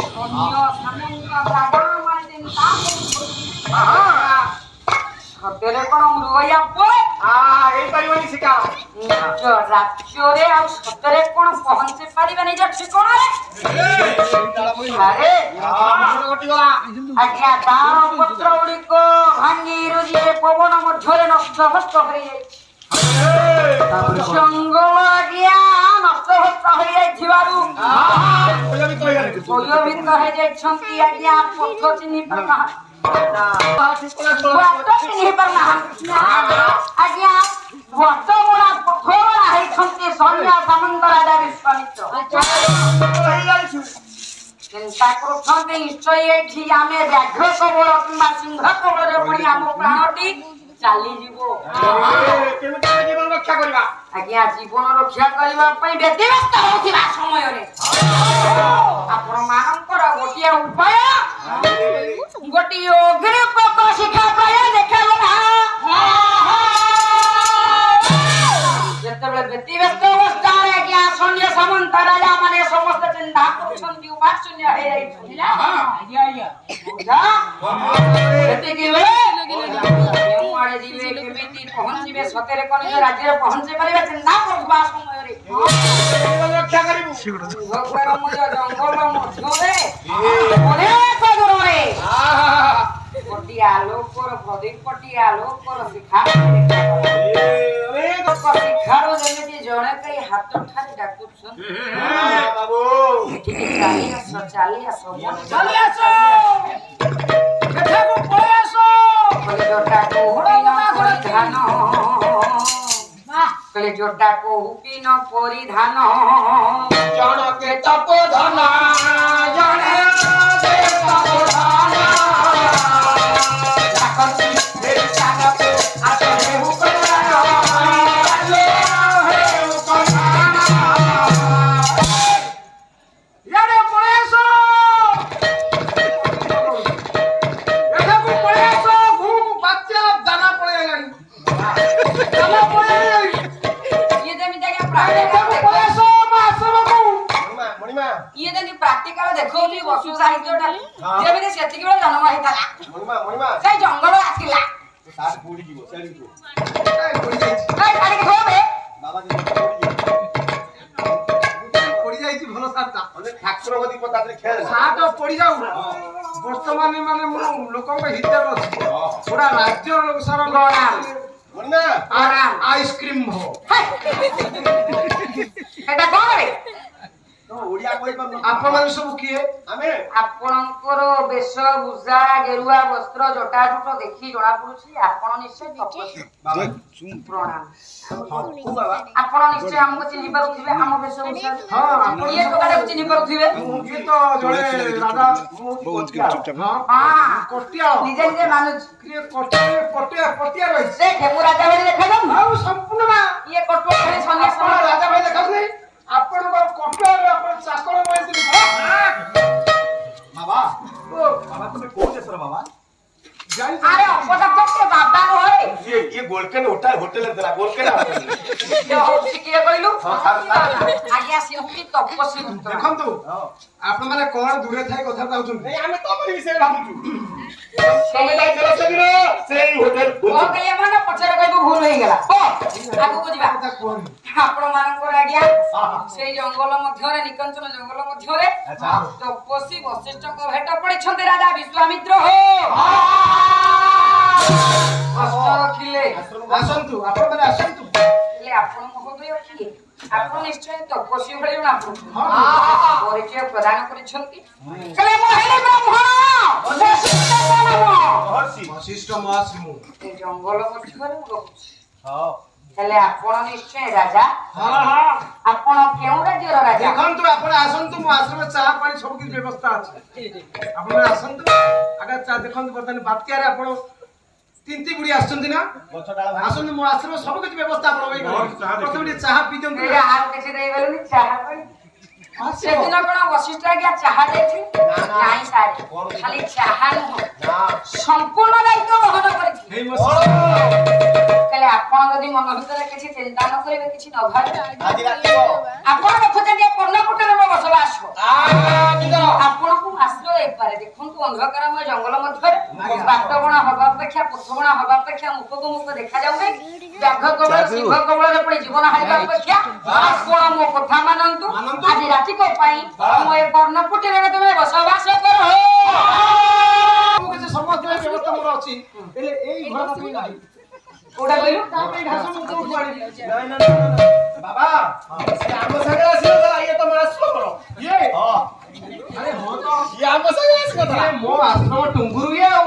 সৈন্য সামন্ত রাজা মানে চিন্তা সতেরে কোন মৃগয়া পরে এই পারিবানি শিকা রাজ্যরে আর সতেরে কোন পৌঁছে পারিবে নিজ ঠিকনারে আরে ঘটি গলা আজ্ঞা তার পত্র গুড়িক ভাঙ্গি রুজিয়ে পবন মধ্যরে নষ্ট ভস্ত হয়ে যাইছে জঙ্গল আজ্ঞা নষ্ট ভস্ত হয়ে যাইছিবারু ভয়ভীত হয়ে যাইছন্তি আজ্ঞা পথ চিহ্নি পারনা ভক্ত চিহ্নি পারনা আজ্ঞা ভক্ত মোড়া পথ মোড়া হইছন্তি সৈন্য সামন্ত রাজা বিশ্বামিত্র চিন্তা করুছন্তি নিশ্চয় এଠି ଆମେ ବ୍ୟାଘ୍ର କବଳ କିମ୍ବା ସିଂହ କବଳରେ ପଡ଼ି ଆମ ପ୍ରାଣଟି ଚାଲିଯିବ କେମିତି ଜୀବନ ରକ୍ଷା କରିବା ଆଜ୍ଞା ଜୀବନ ରକ୍ଷା କରିବା ପାଇଁ ବ୍ୟତିବ୍ୟସ୍ତ ହେଉଥିବା ସମୟରେ ଆପଣ ମାନଙ୍କର ଗୋଟିଏ ଉପାୟ ଗୋଟିଏ ଅଗ୍ନିପଥ ଶିକ୍ଷା ପାଇ ଦେଖାଗଲା ଯେତେବେଳେ ବ୍ୟତିବ୍ୟସ୍ତ ଅବସ୍ଥାରେ ଆଜ୍ଞା ସୈନ୍ୟ ସାମନ୍ତ ରାଜା ମାନେ ସମସ୍ତେ ଚିନ୍ତା କରୁଛନ୍ତି ଉପାଶୂନ୍ୟ ହେଇଯାଇଛନ୍ତି ସେତିକି ବେଳେ କୁଆଡ଼େ ଯିବେ କେମିତି ପହଞ୍ଚିବେ ସତରେ କଣ ନିଜ ରାଜ୍ୟରେ ପହଞ୍ଚି ପାରିବେ ଚିନ୍ତା କରୁଥିବା ସମୟରେ ରକ୍ଷା କରିବୁ ଜଙ୍ଗଲ ମଧ୍ୟରେ ଅନେକ ଦୂରରେ ଗୋଟିଏ ଆଲୋକର ପ୍ରଦୀପଟିଏ ଆଲୋକର ଶିଖା ଶିଖାରୁ ଯେମିତି ଜଣେ କେହି ହାତ ଠାରି ଡାକୁଛନ୍ତି ବାବୁ ଏଠିକି ଚାଲି ଆସ ଚାଲି ଆସ ଚାଲି ଆସ ଏଠାକୁ ପଳେଇ ଆସ କଳିଜଟାକୁ ପରିଧାନ କଳିଜଟାକୁ ପିନ ପରିଧାନ ଜଣକେ ତପ ଧନ ଜଣେ ତପ ଧନ ଇଆଡ଼େ ପଳେଇ ଆସ ଏଠାକୁ ପଳେଇ ଆସ ଭୂମ ବାତ୍ୟା ଦାନା ପଳେଇ ଆଇଲାଣି ଦାନା ପଳେଇ ଆଇଲାଣି ଇଏ ଯେମିତି ଆଜ୍ଞା ଏଠାକୁ ପଳେଇ ଆସ ମା ଆସ ବାବୁ ମଣିମା ଇଏ ଯେମିତି ପ୍ରାକ୍ଟିକାଲ ଦେଖଉଛି ବସୁ ସାହିତ୍ୟଟା ଯେମିତି ସେତିକି ବେଳେ ଜନ୍ମ ହେଇଥିଲା ମଣିମା ସେଇ ଜଙ୍ଗଲ ଆସିଲା ସାର୍ ବୁଡି ଯିବ ସେଠି ଯିବ ଛାଡ଼ିକି ଧୋବେ ବାବା ପଡି ଯାଇଛି ଭଲ ସାରଟା ଠାକୁର ଗଦି ପତାରେ ଖେଳ ସାଟ ପଡି ଯାଉ ବର୍ତ୍ତମାନ ମାନେ ମୁଁ ଲୋକଙ୍କ ହିତରେ ଅଛି ପୁରା ରାଜ୍ୟର ଲୋକ ସାରା ମଣିମା ଆଇସ୍କ୍ରିମ ହବ এটা କଣ ରେ ଓଡିଆ କହିପାରୁନ ଆପଣମାନେ ସବୁ କିଏ ଆମେ ଆପଣଙ୍କର ବେଶଭୂଷା ଗେରୁଆ ବସ୍ତ୍ର ଜଟାଜୁଟ ଦେଖି ଜଣା ପଡୁଛି ଆପଣ ନିଶ୍ଚୟ ତପସ୍ୱୀ ପ୍ରଣାମ ଆପଣ ନିଶ୍ଚୟ ଆମକୁ ଚିହ୍ନି ପାରୁଥିବେ ଆମ ବେଶଭୂଷା ହଁ ଆପଣ ଇଏ ଟୋକାଟାକୁ ଚିହ୍ନି ପାରୁଥିବେ ଇଏ ତ ଜଣେ ରାଜା ହଁ କଟିଆ ନିଜେ ନିଜେ ମାନୁଛି କଟିଆ ରହିଛି ଦେଖେ ମୁଁ ରାଜା ଭାଇ ଦେଖାଯାଉ ଆଉ ସମ୍ପୂର୍ଣ୍ଣ ନା ଇଏ କଟୁଆ ଖାଲି ସନ୍ନ୍ୟାସ ଆପଣ ରାଜା ଭାଇ ଦେଖାଉଥିଲେ ଆପଣଙ୍କ କଟିଆରେ ଆପଣ ଚାକର ପାଇଥିଲେ ବାବା ବାବା তুমি কোন দেশର বাবা আরে অপদার্থ কে বাবা নয় ये गोलकेन होटल होटल देला गोलकेन ହଉଛି କିଏ କହିଲୁ ଆଜ୍ଞା ସିଏ ହଉଛି ତପସ୍ୱୀ ପୁତ୍ର। ଦେଖନ୍ତୁ ଆପଣ ମାନେ କଣ ଦୂରେ ଥାଇ କଥା କହୁଛନ୍ତି ଆମେ ତ ବିଷୟରେ ଭାବୁଛୁ ସେଇ ହୋଟେଲ ମାନେ ପଛରେ କହିବୁ ଭୁଲ ହେଇଗଲା ଆଗକୁ ଯିବା। ଆପଣ ମାନଙ୍କର ଆଜ୍ଞା ସେଇ ଜଙ୍ଗଲ ମଧ୍ୟରେ ନିକଞ୍ଚନ ଜଙ୍ଗଲ ମଧ୍ୟରେ ତପସ୍ୱୀ ବଶିଷ୍ଠଙ୍କ ଭେଟ ପଡିଛନ୍ତି ରାଜା ବିଶ୍ୱାମିତ୍ର କଷ୍ଟ ରଖିଲେ ଆସନ୍ତୁ ଆପଣ ମାନେ ଆସନ୍ତୁ ହେଲେ ଆପଣ ମହୋଦୟ କିଏ? ଆପଣ ନିଶ୍ଚୟ ତପସ୍ୱୀ ଭଳି ଜଣା ପରିଚୟ ପ୍ରଦାନ କରିଛନ୍ତି। ହେଲେ ମୁଁ ହେଲେ ବ୍ରାହ୍ମଣ ବଶିଷ୍ଠ ମହର୍ଷି ମୁଁ ଏ ଜଙ୍ଗଲ ମଧ୍ୟରେ ମୁଁ ରହୁଛି। ହେଲେ ଆପଣ ନିଶ୍ଚୟ ରାଜା। ଆପଣ କେଉଁ ରାଜ୍ୟର ରାଜା? ଦେଖନ୍ତୁ ଆପଣ ଆସନ୍ତୁ ମୋ ଆଶ୍ରମରେ ଚାହା ପାଣି ସବୁ କିଛି ବ୍ୟବସ୍ଥା ଅଛି ଆପଣ ଆସନ୍ତୁ ଆଗ ଚା ଦେଖନ୍ତୁ ବର୍ତ୍ତମାନ ବାତ୍ୟାରେ ଆପଣ ତିନ୍ତି ବୁଡି ଆସିଛନ୍ତି ନା ଆସନ୍ତୁ ମୋ ଆଶ୍ରମ ସବୁ କିଛି ବ୍ୟବସ୍ଥା ଆପଣ ପ୍ରଥମେ ଟିକେ ଚାହା ପିଇ ଦିଅନ୍ତୁ ଆଉ କିଛି ଦେଇଗଲୁନି ଚାହା ପାଇଁ ସେଦିନ କଣ ବଶିଷ୍ଠ ଆଜ୍ଞା ଚାହା ଦେଇଥିଲେ? ନାଇଁ ସାର୍ ଖାଲି ଚାହା ନୁହଁ ସମ୍ପୂର୍ଣ୍ଣ ଦାୟିତ୍ୱ ବହନ କରିଥିଲେ। ହେଲେ ଆପଣ ଯଦି ମନ ଭିତରେ କିଛି ଚିନ୍ତା ନ କରିବେ କିଛି ନ ଭାବିବେ ଆପଣ ଦେଖୁଛନ୍ତି ପର୍ଣ୍ଣକୁଟୀରେ ମୋ ବସବାସ ଆପଣଙ୍କୁ ଆଶ୍ରୟ ଦେଇପାରେ। ଦେଖନ୍ତୁ ଅନ୍ଧକାରମୟ ଜଙ୍ଗଲ ମଧ୍ୟରେ ବାଟବଣା ହବା ଅପେକ୍ଷା ପଥବଣା ହବା ଅପେକ୍ଷା ମୁଖକୁ ମୁଖ ଦେଖାଯାଉନି ବ୍ୟାଘ କବଳ ସିଂହ କବଳରେ ପଡି ଜୀବନ ହାରିବା ଅପେକ୍ଷା ଆପଣ ମୋ କଥା ମାନନ୍ତୁ ଆଜି ରାତିକ ପାଇଁ ମୁଁ ଏ ପର୍ଣ୍ଣକୁଟୀରେ ତୁମେ ବସବାସ କର। କିଛି ସମସ୍ତ ବ୍ୟବସ୍ଥା ମୋର ଅଛି ହେଲେ ଏଇ ଘର ପାଇଁ ନାହିଁ କୋଉଟା କହିଲୁ? ଘାସ ମୁଁ କୋଉଠୁ ଆଣିବି ବାବା ସେ ଆମ ସାଙ୍ଗରେ ଆସିବ ଇଏ ତ ମୋ ଆଶ୍ରମ ଇଏ ଆରେ ହଁ ତ ଇଏ ଆମ ସାଙ୍ଗରେ ଆସିବ ମୋ ଆଶ୍ରମ ଟୁଙ୍ଗୁରୁ ଇଏ ଆଉ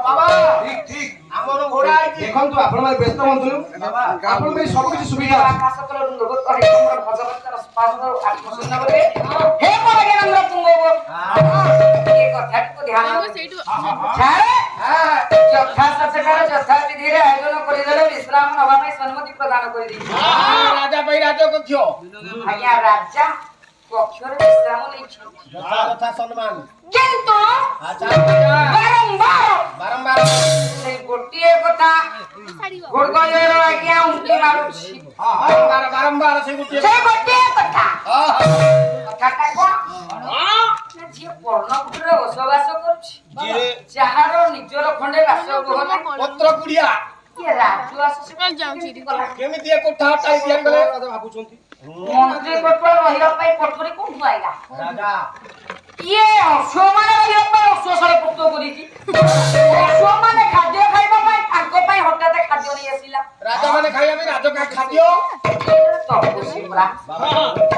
ବାବା ଠିକ ଠିକ ଆମର ଘୋଡା ହେଇଛି ଦେଖନ୍ତୁ ଆପଣ ମାନେ ବ୍ୟସ୍ତ ହୁଅନ୍ତୁନି ଆପଣଙ୍କ ପାଇଁ ସବୁ କିଛି ସୁବିଧା ଅଛି ଆକାଶ ତଳରୁ ନୃଗତ ହେଇ ତମର ଭଗବତର ସ୍ପର୍ଶ ଆତ୍ମଶୂନ୍ୟ କରିବେ ହେ ପରଜ୍ଞାନନ୍ଦ ତୁଙ୍ଗ ଏ କଥାଟିକୁ ଧ୍ୟାନ ଛାଡ଼େ ଯଥା ସତ୍କାର ଯଥା ବିଧିରେ ଆୟୋଜନ କରିଦେଲେ ବିଶ୍ରାମ ନେବା ପାଇଁ ସମ୍ମତି ପ୍ରଦାନ କରିଦେଇଛି ରାଜା ପାଇଁ ରାଜକକ୍ଷ ଆଜ୍ଞା ରାଜା ପକ୍ଷରେ ବିଶ୍ରାମ ନେଇଛନ୍ତି ଯଥା ସମ୍ମାନ କିନ୍ତୁ ବାରମ୍ବାର ସେଇ ଗୋଟିଏ କଥା ଗୋଡଗୟର ଆଜ୍ଞା ଉଙ୍କି ମାରୁଛି ବାରମ୍ବାର ସେଇ ଗୋଟିଏ କଥା କଥାଟା କଣ ଯିଏ ପର୍ଣ୍ଣକୁଟୀରେ ବସବାସ କରୁଛି ଯାହାର ନିଜର ଖଣ୍ଡେ ବାସଗୃହ ନାହିଁ ପତ୍ର କୁଡିଆ କିଏ ରାଜୁ ଆସୁଛି କେମିତି ଏ କୋଠା ତିଆରି କଲେ ଭାବୁଛନ୍ତି ମନ୍ତ୍ରୀ କୋଠା ରହିବା ପାଇଁ କୋଠରୀ କୋଉଠୁ ଆଇଲା ରାଜା କିଏ ଅଶ୍ୱମାନେ ରହିବା ପାଇଁ ଅଶ୍ୱଶାଳ ପ୍ରସ୍ତୁତ କରିଛି ଅଶ୍ୱମାନେ ଖାଦ୍ୟ ଖାଇବା ପାଇଁ ତାଙ୍କ ପାଇଁ ହଠାତ୍ ଖାଦ୍ୟ ନେଇ ଆସିଲା ରାଜା ମାନେ ଖାଇବା ପାଇଁ ରାଜ ଖାଦ୍ୟ ତପସ୍ୱୀ ପରା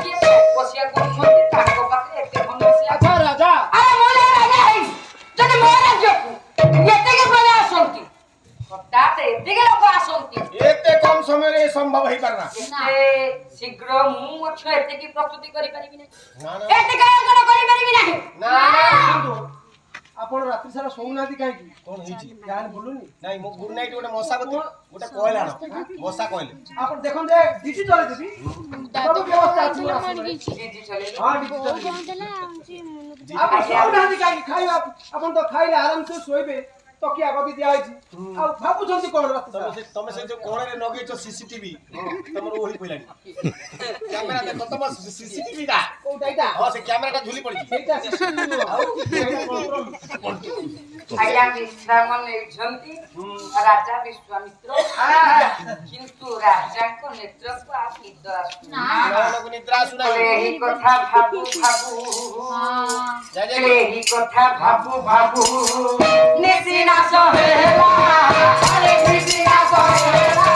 କିଏ ତପସ୍ୟା କରୁଛନ୍ତି ତାଙ୍କ ପାଖରେ ଏତେ ଖଣ୍ଡ ଆଚ୍ଛା ରାଜା ଆରେ ମୁଁ ରାଜା ହେଇ ଯଦି ମୋ ରାଜ୍ୟକୁ ଏତିକି ପ୍ରଜା ଆସନ୍ତି ହଠାତ୍ ଏତିକି ଲୋକ ଆସନ୍ତି ଏତେ କମ ସମୟରେ ସମ୍ଭବ ହେଇପାରନା ଏତେ ଶୀଘ୍ର ମୁଁ ମଧ୍ୟ ଏତିକି ପ୍ରସ୍ତୁତି କରିପାରିବି ନାହିଁ ଏତିକି ଆୟୋଜନ କରିପାରିବି ନାହିଁ ଆପଣ ରାତ୍ରି ସାରା ଶୋଉନାହାନ୍ତି କାହିଁକି କଣ ହେଇଛି ଗାଁ ବୁଲୁନି ନାଇଁ ମୋ ଗୁଡ ନାଇଟ୍ ଗୋଟେ ମଶା ଗୋଟେ କହିଲା ମଶା କହିଲେ ଆପଣ ଦେଖନ୍ତୁ ଡିଜି ଚଲେଇଦେବି ସବୁ ବ୍ୟବସ୍ଥା ଅଛି ଆପଣ ଶୋଉନାହାନ୍ତି କାହିଁକି ଖାଇବା ଆପଣ ତ ଖାଇଲେ ଆରାମସେ ଶୋଇବେ ତକିଆ ଗଦି ଦିଆ ହେଇଛି ଆଉ ଭାବୁଛନ୍ତି କଣ ତମେ ସେ ଯୋଉ କୋଣରେ ଲଗେଇଛ ସିସିଟିଭି ତମର ଓଳି ପଇଲାଣି କ୍ୟାମେରା ଦେଖ ତମ ସିସିଟିଭି ଟା କୋଉଟା ଏଇଟା ହଁ ସେ କ୍ୟାମେରାଟା ଝୁଲି ପଡିଛି ସେଇଟା ସିସିଟିଭି ଆଉ ଆଜ୍ଞା ବିଶ୍ରାମ ନେଇଛନ୍ତି ରାଜା ବିଶ୍ୱାମିତ୍ର କିନ୍ତୁ ରାଜାଙ୍କ ନେତ୍ରକୁ ଆଉ ନିଦ ଆସୁନି ନିଦ୍ରା ଆସୁନାହିଁ ଏହି କଥା ଭାବୁ ଭାବୁ ନିଶି ନାଶ ହେଲା ଆରେ ନିଶି ନାଶ ହେଲା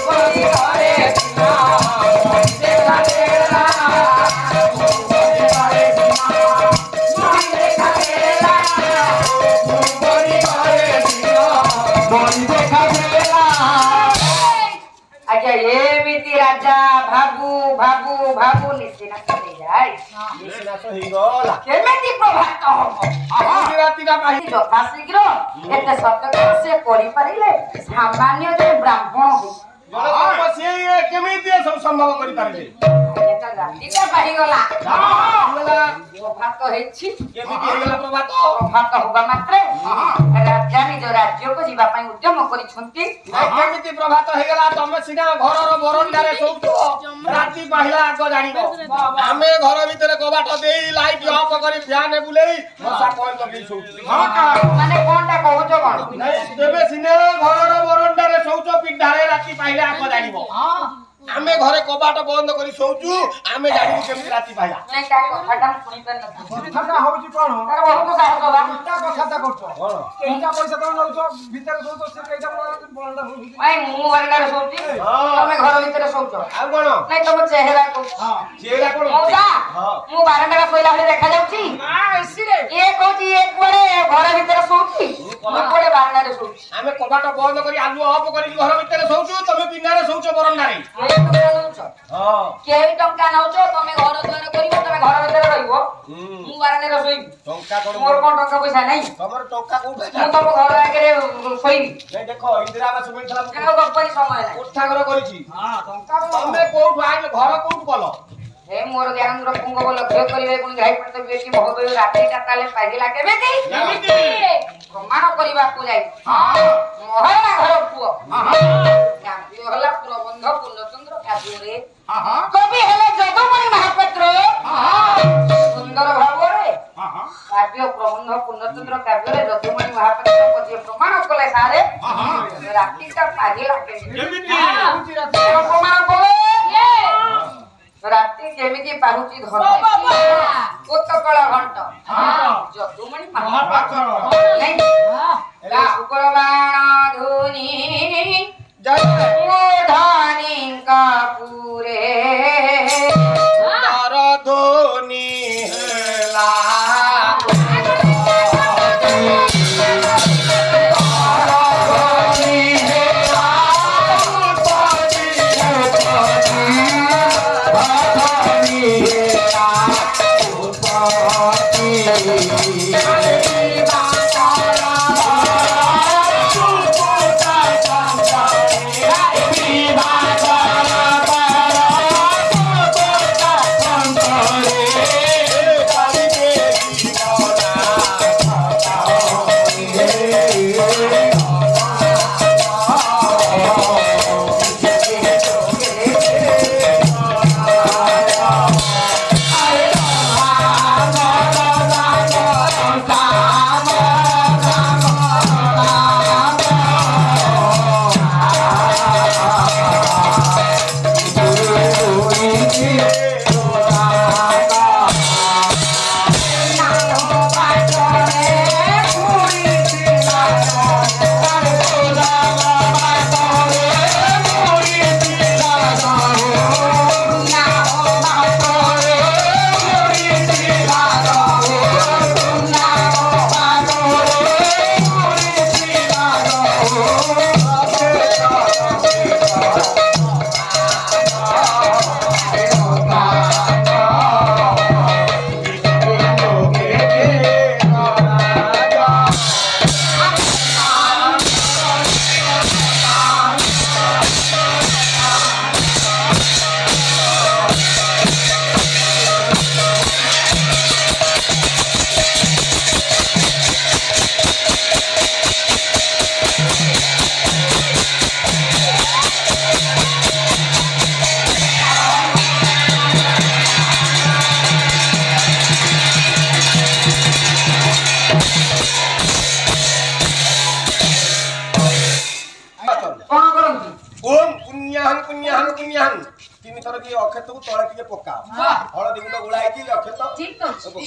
ବଳି ଘରେ ଦିନ ଦେଖା ଦେଲା ଆଜ୍ଞା ଏମିତି ରାଜା ଭାବୁ ନିଶି ନାଶ ହେଇଯାଏ କେମିତି ପ୍ରଭାତ ହବ ଯଥା ଶୀଘ୍ର ଏତେ ସତର୍କ ସେ କରିପାରିଲେ ସାମାନ୍ୟ ଯେ ବ୍ରାହ୍ମଣ କେମିତି ସବୁ ସମ୍ଭବ କରିପାରିଲେ ତ ରାତିଟା ପାହିଗଲା ପ୍ରଭାତ ହେଇଛି ପ୍ରଭାତ ହବା ମାତ୍ରେ ରାଜା ନିଜ ରାଜ୍ୟକୁ ଯିବା ପାଇଁ ଉଦ୍ୟମ କରିଛନ୍ତି। କେମିତି ପ୍ରଭାତ ହେଇଗଲା? ତମେ ସିନା ଘରର ବରଣ୍ଡାରେ ଶୋଉଛ, ରାତି ପାହିଲା ଆଗ ଜାଣିବ। ଆମେ ଘର ଭିତରେ କବାଟ ଦେଇ ଲାଇଟ୍ ଅଫ୍ କରି ଫ୍ୟାନ ବୁଲେଇ ମଶା କଏଲ ଲଗେଇ ଶୋଉଛୁ। ମାନେ କଣଟା କହୁଛ କଣ? ତେବେ ସିନା ଘରର ବରଣ୍ଡାରେ ଶୋଉଛ, ପିଣ୍ଡାରେ ରାତି ପାହିଲା ଆଗ ଜାଣିବ। ଆମେ ଘରେ କବାଟ ବନ୍ଦ କରି ଶୋଉଛୁ, ଆମେ ଜାଣିବୁ କେମିତି ରାତି ପାହିଲା। ନାଇଁ ତା କଥାଟା ମୁଁ ଶୁଣିପାରିନଥିଲି। କଥାଟା ହଉଛି କଣ? ତାର ବହୁତ ସାହସ ବା। କଥାଟା କରୁଛ କେଇଟା ପଇସା ତମେ ନଉଛ, ଭିତରେ ଶୋଉଛ, ସେ କେଇଟା ବରଣ୍ଡା ଶୋଉଛି। ଭାଇ ମୁଁ ବାରଣ୍ଡାରେ ଶୋଉଛି, ତମେ ଘର ଭିତରେ ଶୋଉଛ। ଆଉ କଣ? ନାଇଁ ତମ ଚେହେରା କହୁଛ। ଚେହେରା କଣ? ମଉସା, ମୁଁ ବାରଣ୍ଡାରେ ଶୋଇଲା ଭଳି ଦେଖାଯାଉଛି? ଇଏ କହୁଛି ଇଏ କୁଆଡେ ଘର ଭିତରେ ଶୋଉଛି, ମୁଁ କୁଆଡେ ବାରଣ୍ଡାରେ ଶୋଉଛି। ଆମେ କବାଟ ବନ୍ଦ କରି ଆଲୁଅ ଅଫ୍ କରିକି ଘର ଭିତରେ ଶୋଉଛୁ, ତମେ ପିଣ୍ଡାରେ ଶୋଉଛ ବରଣ୍ଡାରେ। କେହି ଟଙ୍କା ନଉଛ, ତମେ ଘର ଦ୍ୱାର କରିବ, ତମେ ଘର ଭିତରେ ରହିବ, ମୁଁ ବାରଣ୍ଡାରେ ଶୋଇବି। ଟଙ୍କା କଣ? ମୋର କଣ ଟଙ୍କା ପଇସା ନାହିଁ? ତମର ଟଙ୍କା କୋଉଠି? ମୁଁ ତମ ଘର ଆଗରେ ଶୋଇବି। ଦେଖ ଇନ୍ଦିରା ଆବାସ ମିଳିଥିଲା, ଆଉ ଗପରି ସମୟ ନାହିଁ। କୋଠା ଘର କରିଛି। ତମେ କୋଉଠୁ ଆଇଲ? ଘର କୋଉଠୁ କଲ? हे मोर ज्ञानेन्द्र पुंग लक्ष्य करिवे कोन गाई पड़ते बेटी महोदय रात्रिटा ताले पाहिला केबेती प्रमाण करिवा को जाई मोहना घर पुओ काव्य हला प्रबंध पूर्णचंद्र काव्य रे कवि हेले जदुमणि महापात्र सुंदर भावरे काव्य प्रबंध पूर्णचंद्र काव्य रे जदुमणि महापात्र को जे प्रमाण कले सारे रात्रिटा पाहिला केबेती प्रमाण कले रात्रि जेमिति पाहुची धन उत्कल घंट जदुमणि महापात्र नहीं शुक्रबाण धुनी धानी कापुरे तार धोनी हेला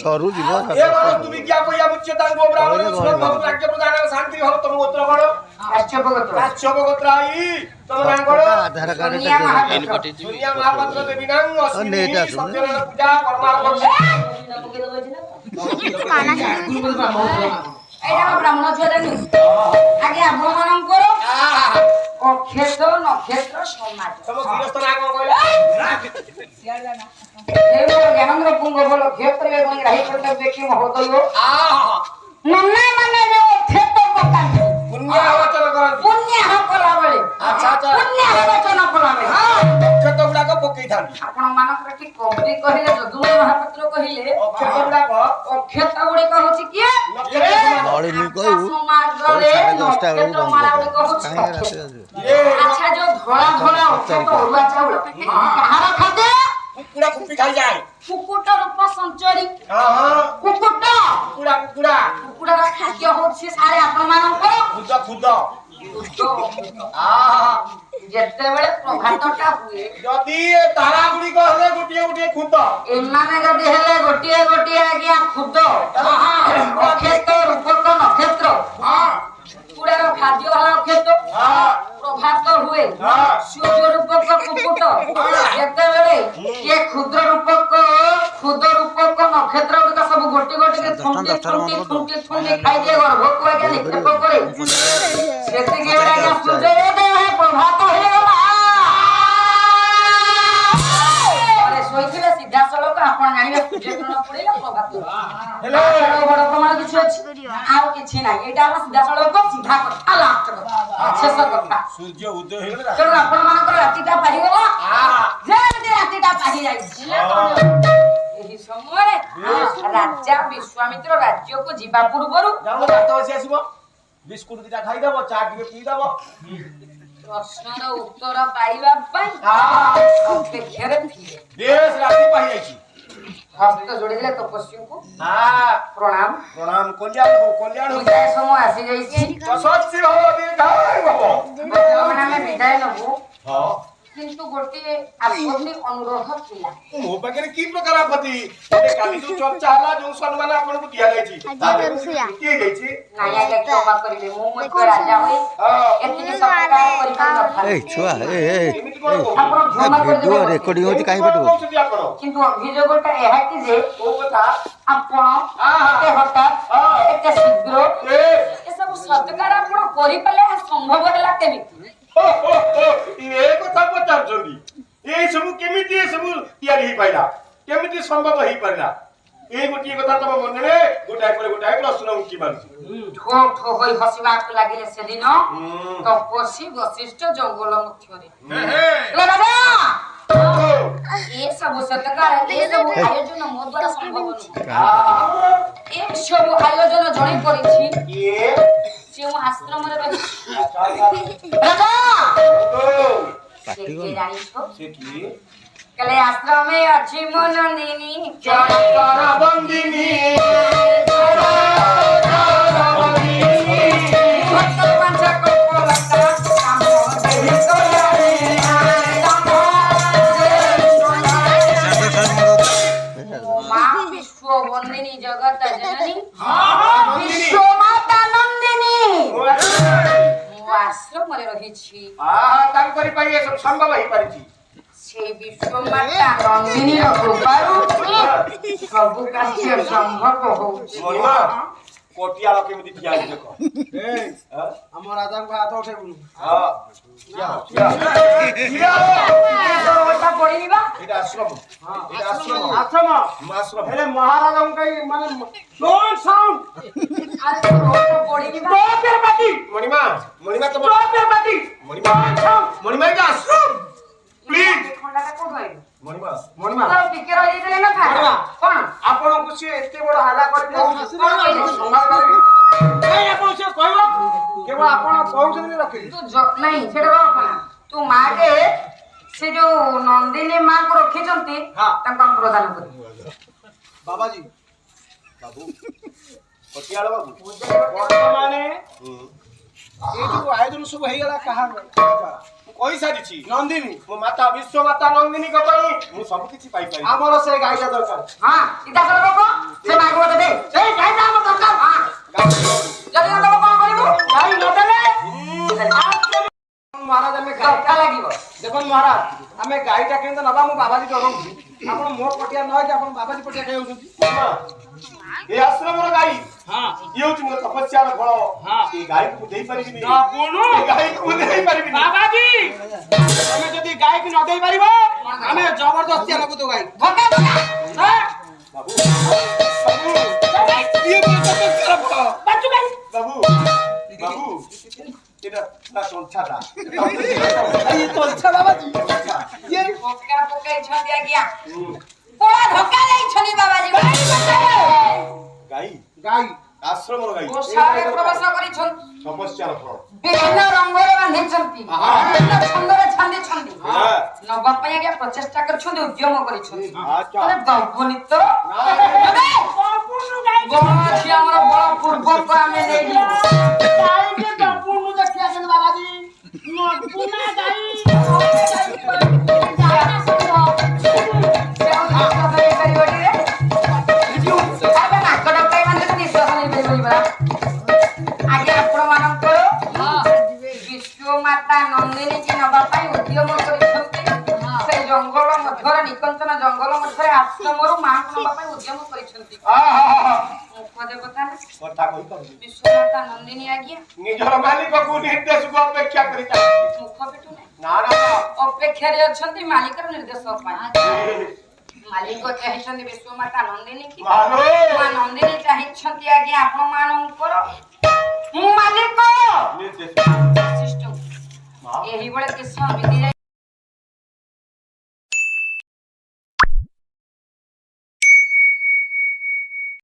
ସରୁ ଯିବ ଆଧାର କାର୍ଡ ବ୍ରାହ୍ମଣ ଛୁଆ ଦେଖୁ ଆଜ୍ଞା ଆପଣ ମାନଙ୍କର ଅକ୍ଷେତ୍ର ନକ୍ଷେତ୍ର ସମାଜ ଜ୍ଞାନେନ୍ଦ୍ର ପୁଙ୍ଗ ଭଲ କ୍ଷେତ୍ର ଏବଂ ରାହି କରିତେ ଦେଖି ମହୋଦୟ ନନା ମାନେ ଯୋଉ କ୍ଷେତ୍ର ପକାନ୍ତି ପୁଣ୍ୟ କଲା ବେଳେ ପୁଣ୍ୟ ବଚନ କଲା ବେଳେ କ୍ଷେତ୍ର ଗୁଡାକ ପକେଇଥାନ୍ତି। କରିଥାନ୍ତି ଆପଣ ମାନଙ୍କର ଏଠି କବି କହିଲେ ଯଦୁମଣି ମହାପାତ୍ର କହିଲେ ଅକ୍ଷର ଗୁଡାକ ଅକ୍ଷତ ଗୁଡିକ ହଉଛି କିଏ ନକ୍ଷତ୍ର ସମାନ। ବଳିନି କହିବୁ ସମାଜରେ ସାଢେ 10ଟା ବେଳକୁ ନକ୍ଷତ୍ର ମାଳା ଗୁଡିକ ହଉଛି କାହିଁକି ଅକ୍ଷତ। ରାତି ଆସିବ? ଆଚ୍ଛା ଯୋଉ ଧଳା ଧଳା ଅକ୍ଷତ ଅରୁଆ ଚାଉଳ କାହାର ଖାଦ୍ୟ କୁକୁଡ଼ା କୁପି ଖାଇଯାଏ କୁକୁଟ ରୂପ ସଞ୍ଚରୀ ହଁ ହଁ କୁକୁଟ କୁକୁଡ଼ା କୁକୁଡ଼ା କୁକୁଡ଼ାର ଖାଦ୍ୟ ହଉଛି ସାରେ ଆପଣ ମାନଙ୍କର ଖୁଦ ଖୁଦ ଯେତେବେଳେ ପ୍ରଭାତଟା ହୁଏ ଯଦି ଏ ତାରା ଗୁଡିକ ହେଲେ ଗୋଟିଏ ଗୋଟିଏ ଖୁଦ ଏମାନେ ଯଦି ହେଲେ ଗୋଟିଏ ଗୋଟିଏ ଆଜ୍ଞା ଖୁଦ ଅକ୍ଷେତ୍ର ରୂପକ ନକ୍ଷତ୍ର କୁକୁଡ଼ାର ଖାଦ୍ୟ ହେଲା ଅକ୍ଷେତ୍ର ପ୍ରଭାତ ହୁଏ ସୂର୍ଯ୍ୟ ରୂପକ କୁକୁଟ ଯେତେବେଳେ କିଏ କ୍ଷୁଦ୍ର ରୂପକ ନକ୍ଷତ୍ର ଗୁଡିକ ସବୁ ଗୋଟି ଗୋଟିକେ ଥୁଣ୍ଟି ଖାଇଦିଏ ଗର୍ଭକୁ ଆଜ୍ଞା ନିକ୍ଷେପ করে ସେତିକି ବେଳେ ଆଜ୍ଞା ସୂର୍ଯ୍ୟ ପ୍ରଭାତ ହେଇଗଲା ଶୋଇଥିଲେ ସିଧାସଳଖ ଆପଣ ଜାଣିବେ ସୂର୍ଯ୍ୟକିରଣ ପଡିଲା ପ୍ରଭାତ ହେଲା ବଡ ପ୍ରମାଣ କିଛି ଅଛି ଆଉ କିଛି ନାହିଁ ଏଇଟା ହେଲା ସିଧାସଳଖ ସିଧା କଥା ଲାଷ୍ଟ କଥା ଶେଷ କଥା ସୂର୍ଯ୍ୟ ଉଦୟ ହେଇଗଲା ତେଣୁ ଆପଣ ମାନଙ୍କର ରାତିଟା ପାହିଗଲା ଯେମିତି ରାତିଟା ପାହି ଯାଇଛି ଏହି ସମୟରେ ରାଜା ବିଶ୍ୱାମିତ୍ର ରାଜ୍ୟକୁ ଯିବା ପୂର୍ବରୁ ଯାଉନ ଭାତ ବସି ଆସିବ ବିସ୍କୁଟ ଦିଟା ଖାଇଦବ ଚା ଟିକେ ପିଇଦବ ପ୍ରଶ୍ନର ଉତ୍ତର ପାଇବା ପାଇଁ ଅପେକ୍ଷାରେ ଥିଲେ ବେଶ ରାତି ପାହି ଯାଇଛି ହସ୍ତ ଯୋଡ଼ିଦେଲେ ତପସ୍ୱୀଙ୍କୁ ପ୍ରଣାମ ପ୍ରଣାମ କଲ୍ୟାଣ ହଉ କଲ୍ୟାଣ ହଉ ବିଦାୟ ସମୟ ଆସିଯାଇଛି ଯଶସ୍ୱୀ ହବ ଦୀର୍ଘାୟୁ ହବ ବର୍ତ୍ତମାନ ଆମେ ବିଦାୟ ନେବୁ ହଁ କିନ୍ତୁ ଗୋଟିଏ ଆପତ୍ତି ଅନୁରୋଧ ଥିଲା ମୋ ପାଖରେ କି ପ୍ରକାର ଆପତ୍ତି କାଲି ଯୋଉ ଚର୍ଚ୍ଚା ହେଲା ଯୋଉ ସମ୍ମାନ ଆପଣଙ୍କୁ ଦିଆଯାଇଛି କିଏ ଯାଇଛି ନାଇଁ ଆଜ୍ଞା କ୍ଷମା କରିବେ ମୁଁ ମଧ୍ୟ ରାଜା ହୋଇ ଏତିକି ସତ୍କାର କରିପାରିନଥାନ୍ତି ଏଇ ଛୁଆ ଏମିତି କଣ କହୁଛନ୍ତି? ଆପଣ କ୍ଷମା ଭିଡିଓ କରିଦେବେ ରେକର୍ଡିଂ ହଉଛି କାହିଁ କଣ ପଠେଇବ କହୁଛନ୍ତି ଆପଣ କିନ୍ତୁ ଅଭିଯୋଗଟା ଏହା କି ଯେ କୋଉ କଥା ଆପଣ ଏତେ ହଠାତ୍ ଏତେ ଶୀଘ୍ର ଏସବୁ ସତ୍କାର ଆପଣ କରିପାରିଲେ ଏହା ସମ୍ଭବ ହେଲା କେମିତି ଏ କଥା ପଚାରୁଛନ୍ତି ଏଇ ସବୁ କେମିତି ଏ ସବୁ ତିଆରି ହେଇପାରିଲା କେମିତି ସମ୍ଭବ ହେଇପାରିଲା ଏଇ ଗୋଟିଏ କଥା ତମ ମନରେ ଗୋଟାଏ ପରେ ଗୋଟାଏ ପ୍ରଶ୍ନ ଉଠି ମାରୁଛି ଠୋ ଠୋ ହୋଇ ହସିବାକୁ ଲାଗିଲେ ସେଦିନ ତପସ୍ୱୀ ବଶିଷ୍ଠ ଜଙ୍ଗଲ ମଧ୍ୟରେ ରାଜା ଏସବୁ ସତ୍କାର ଏସବୁ ଆୟୋଜନ ମୋ ଦ୍ୱାରା ସମ୍ଭବ ନୁହେଁ ଏସବୁ ଆୟୋଜନ ଜଣେ କରିଛି ଯେଉଁ ଆଶ୍ରମରେ ରହିଛି ରାଜା ସେ କିଏ ଜାଣିଛ କାଳେ ଆଶ୍ରମେ ଅଛି ମୋ ନନ୍ଦିନୀ ଚରଣ ବନ୍ଦିନୀ ବନ୍ଦିନୀ ଜଗତ ଜନନୀ ବିଶ୍ୱମାତା ନନ୍ଦିନୀ ମୋ ଆଶ୍ରମରେ ରହିଛି ତାଙ୍କରି ପାଇଁ ଏସବୁ ସମ୍ଭବ ହେଇପାରିଛି সেই বিশ্বমাতা নন্দিনীর কৃপারু সবু কাছে সম্ভব হচ্ছে মহিমা কোটিয়াল কেମିତି ଠିଆ ହେଇଛି ଦେଖ ଆମ ରାଜାଙ୍କୁ ହାତ ଉଠେଇବୁନି ওটা পড়িনি বা এটা আশ্রম এটা আশ্রম ଆଶ୍ରମ আশ্রম ହେଲେ ମହାରାଜାଙ୍କୁ କାଇଁ ମାନେ ଡୋଣ୍ଟ ସାଉଣ୍ଡ আরে ওটা পড়িনি বা মণিমা মণিমা তো ପାଟି মণিমা মণিমা এটা আশ্রম প্লিজ খন্ডাটা কোন হয় মণিমা ମଣିମା তো টিকে রই দিলে না খা মণিমা কোন ଆପଣଙ୍କୁ ସିଏ ଏତେ ବଡ ହାଲା କରି କହୁଛନ୍ତି ସମ୍ଭାଳ ପାରିବି କାଇଁ ଆପଣ ସିଏ କହିବ କେବଳ ଆପଣ କହୁଛନ୍ତି ରଖିଲି তু নাই সেটা রখ না তু মাকে সে যে নন্দিনী মা কো রখিছন্তি তাঙ্ক আমি প্রদান করি ବାବାଜୀ বাবু কোটিয়াল বাবু ବର୍ତ୍ତମାନେ ଏଇ ଯୋଉ ଆୟୋଜନ ସବୁ ହେଇଗଲା କାହା কই সারিছি ନନ୍ଦିନୀ ମୋ ମାତା ବିଶ୍ୱମାତା ନନ୍ଦିନୀଙ୍କ ପାଇଁ ମୁଁ ସବୁ କିଛି ପାଇପାରିବି ଆମର ସେ ଗାଈଟା ଦରକାର হ্যাঁ সিধা চলো বাবা সে মাকে বলে দে এই গাইটা আমার দরকার হ্যাঁ যদি না দেব কোন করিব গাই ন দেলে ମହାରାଜ ଆମେ দরকার ଗାଈଟା লাগিব ଦେଖନ୍ତୁ ମହାରାଜ ଆମେ ଗାଈଟା କେମିତି ନବା ମୁଁ ବାବାଜୀ ଡରଉଛି ଆପଣ ମୋ ପଟିଆ ନ ହେଇକି ଆପଣ ବାବାଜୀ ପଟିଆ ଖାଇ ଯାଉଛନ୍ତି ଏ ଆଶ୍ରମର ଗାଈ ହଁ ଇଏ ହଉଛି ମୋର ତପସ୍ୟାର ଫଳ ହଁ। ଏ ଗାଈକୁ ମୁଁ ଦେଇପାରିବିନି ଆପଣ ଏ ଗାଈକୁ ମୁଁ ଦେଇପାରିବିନି ବାବାଜୀ ତମେ ଯଦି ଗାଈକି ନ ଦେଇ ପାରିବ ଆମେ ଜବରଦସ୍ତି ଆଣକୁ ତୋ ଗାଈ ଧକା ଧକା ବାବୁ ବାବୁ ଇଏ ମୋର ତପସ୍ୟାର ଫଳ বাচু গাই ବାବୁ ବାବୁ এটা না সংখ্যাটা এই তোলছা বাবাজি ইয়ে পকা পকাই କରିଛନ୍ତି ଆଜ୍ଞା ବଡ଼ ଧୋକା ଦେଇଛନ୍ତି ବାବାଜୀ ଗାଈ ଗାଈ ଆଶ୍ରମର ଗାଈ ଗୋଶାଳାରେ ପ୍ରବେଶ କରିଛନ୍ତି ସମସ୍ୟାର ଫଳ ବିଭିନ୍ନ ରଙ୍ଗରେ ବାନ୍ଧିଛନ୍ତି ବିଭିନ୍ନ ଛନ୍ଦରେ ଛାନ୍ଦିଛନ୍ତି ହଁ। ନବା ପାଇଁ ଆଜ୍ଞା ପ୍ରଚେଷ୍ଟା କରିଛନ୍ତି ଉଦ୍ୟମ କରିଛନ୍ତି ଆଚ୍ଛା। ଆରେ ଦବୁନି ତ ବଣ ଅଛି ଆମର ବଳ ପୂର୍ବକୁ ଆମେ ନେଇଯିବୁ ମାତା ନନ୍ଦିନୀ କି ନବା ପାଇଁ ଉଦ୍ୟମ କରିଛନ୍ତି ସେ ଜଙ୍ଗଲ ମଧ୍ୟରେ ନିକଞ୍ଚନ ଜଙ୍ଗଲ ମଧ୍ୟରେ ଆଶ୍ରମରୁ ମାଙ୍କୁ ନବା ପାଇଁ ଉଦ୍ୟମ କରିଛନ୍ତି ମୁଖ ଦେବତା ନା କଥା କହିପାରୁନି ବିଶ୍ୱମାତା ନନ୍ଦିନୀ ଆଜ୍ଞା ନିଜର ମାଲିକକୁ ନିର୍ଦ୍ଦେଶକୁ ଅପେକ୍ଷା କରି ଚାଲିଛି ମୁଖ ପିଟୁ ନାହିଁ ନା ନା ଅପେକ୍ଷାରେ ଅଛନ୍ତି ମାଲିକର ନିର୍ଦ୍ଦେଶ ପାଇଁ ମାଲିକ ଚାହିଁଛନ୍ତି ବିଶ୍ୱମାତା ନନ୍ଦିନୀ କି ମାଲୋ ମା ନନ୍ଦିନୀ ଚାହିଁଛନ୍ତି ଆଜ୍ଞା ଆପଣ ମାନଙ୍କର ମାଲିକ ନିର୍ଦ୍ଦେଶ ବଶିଷ୍ଠ ଏହିଭଳି କିସ ବିଧି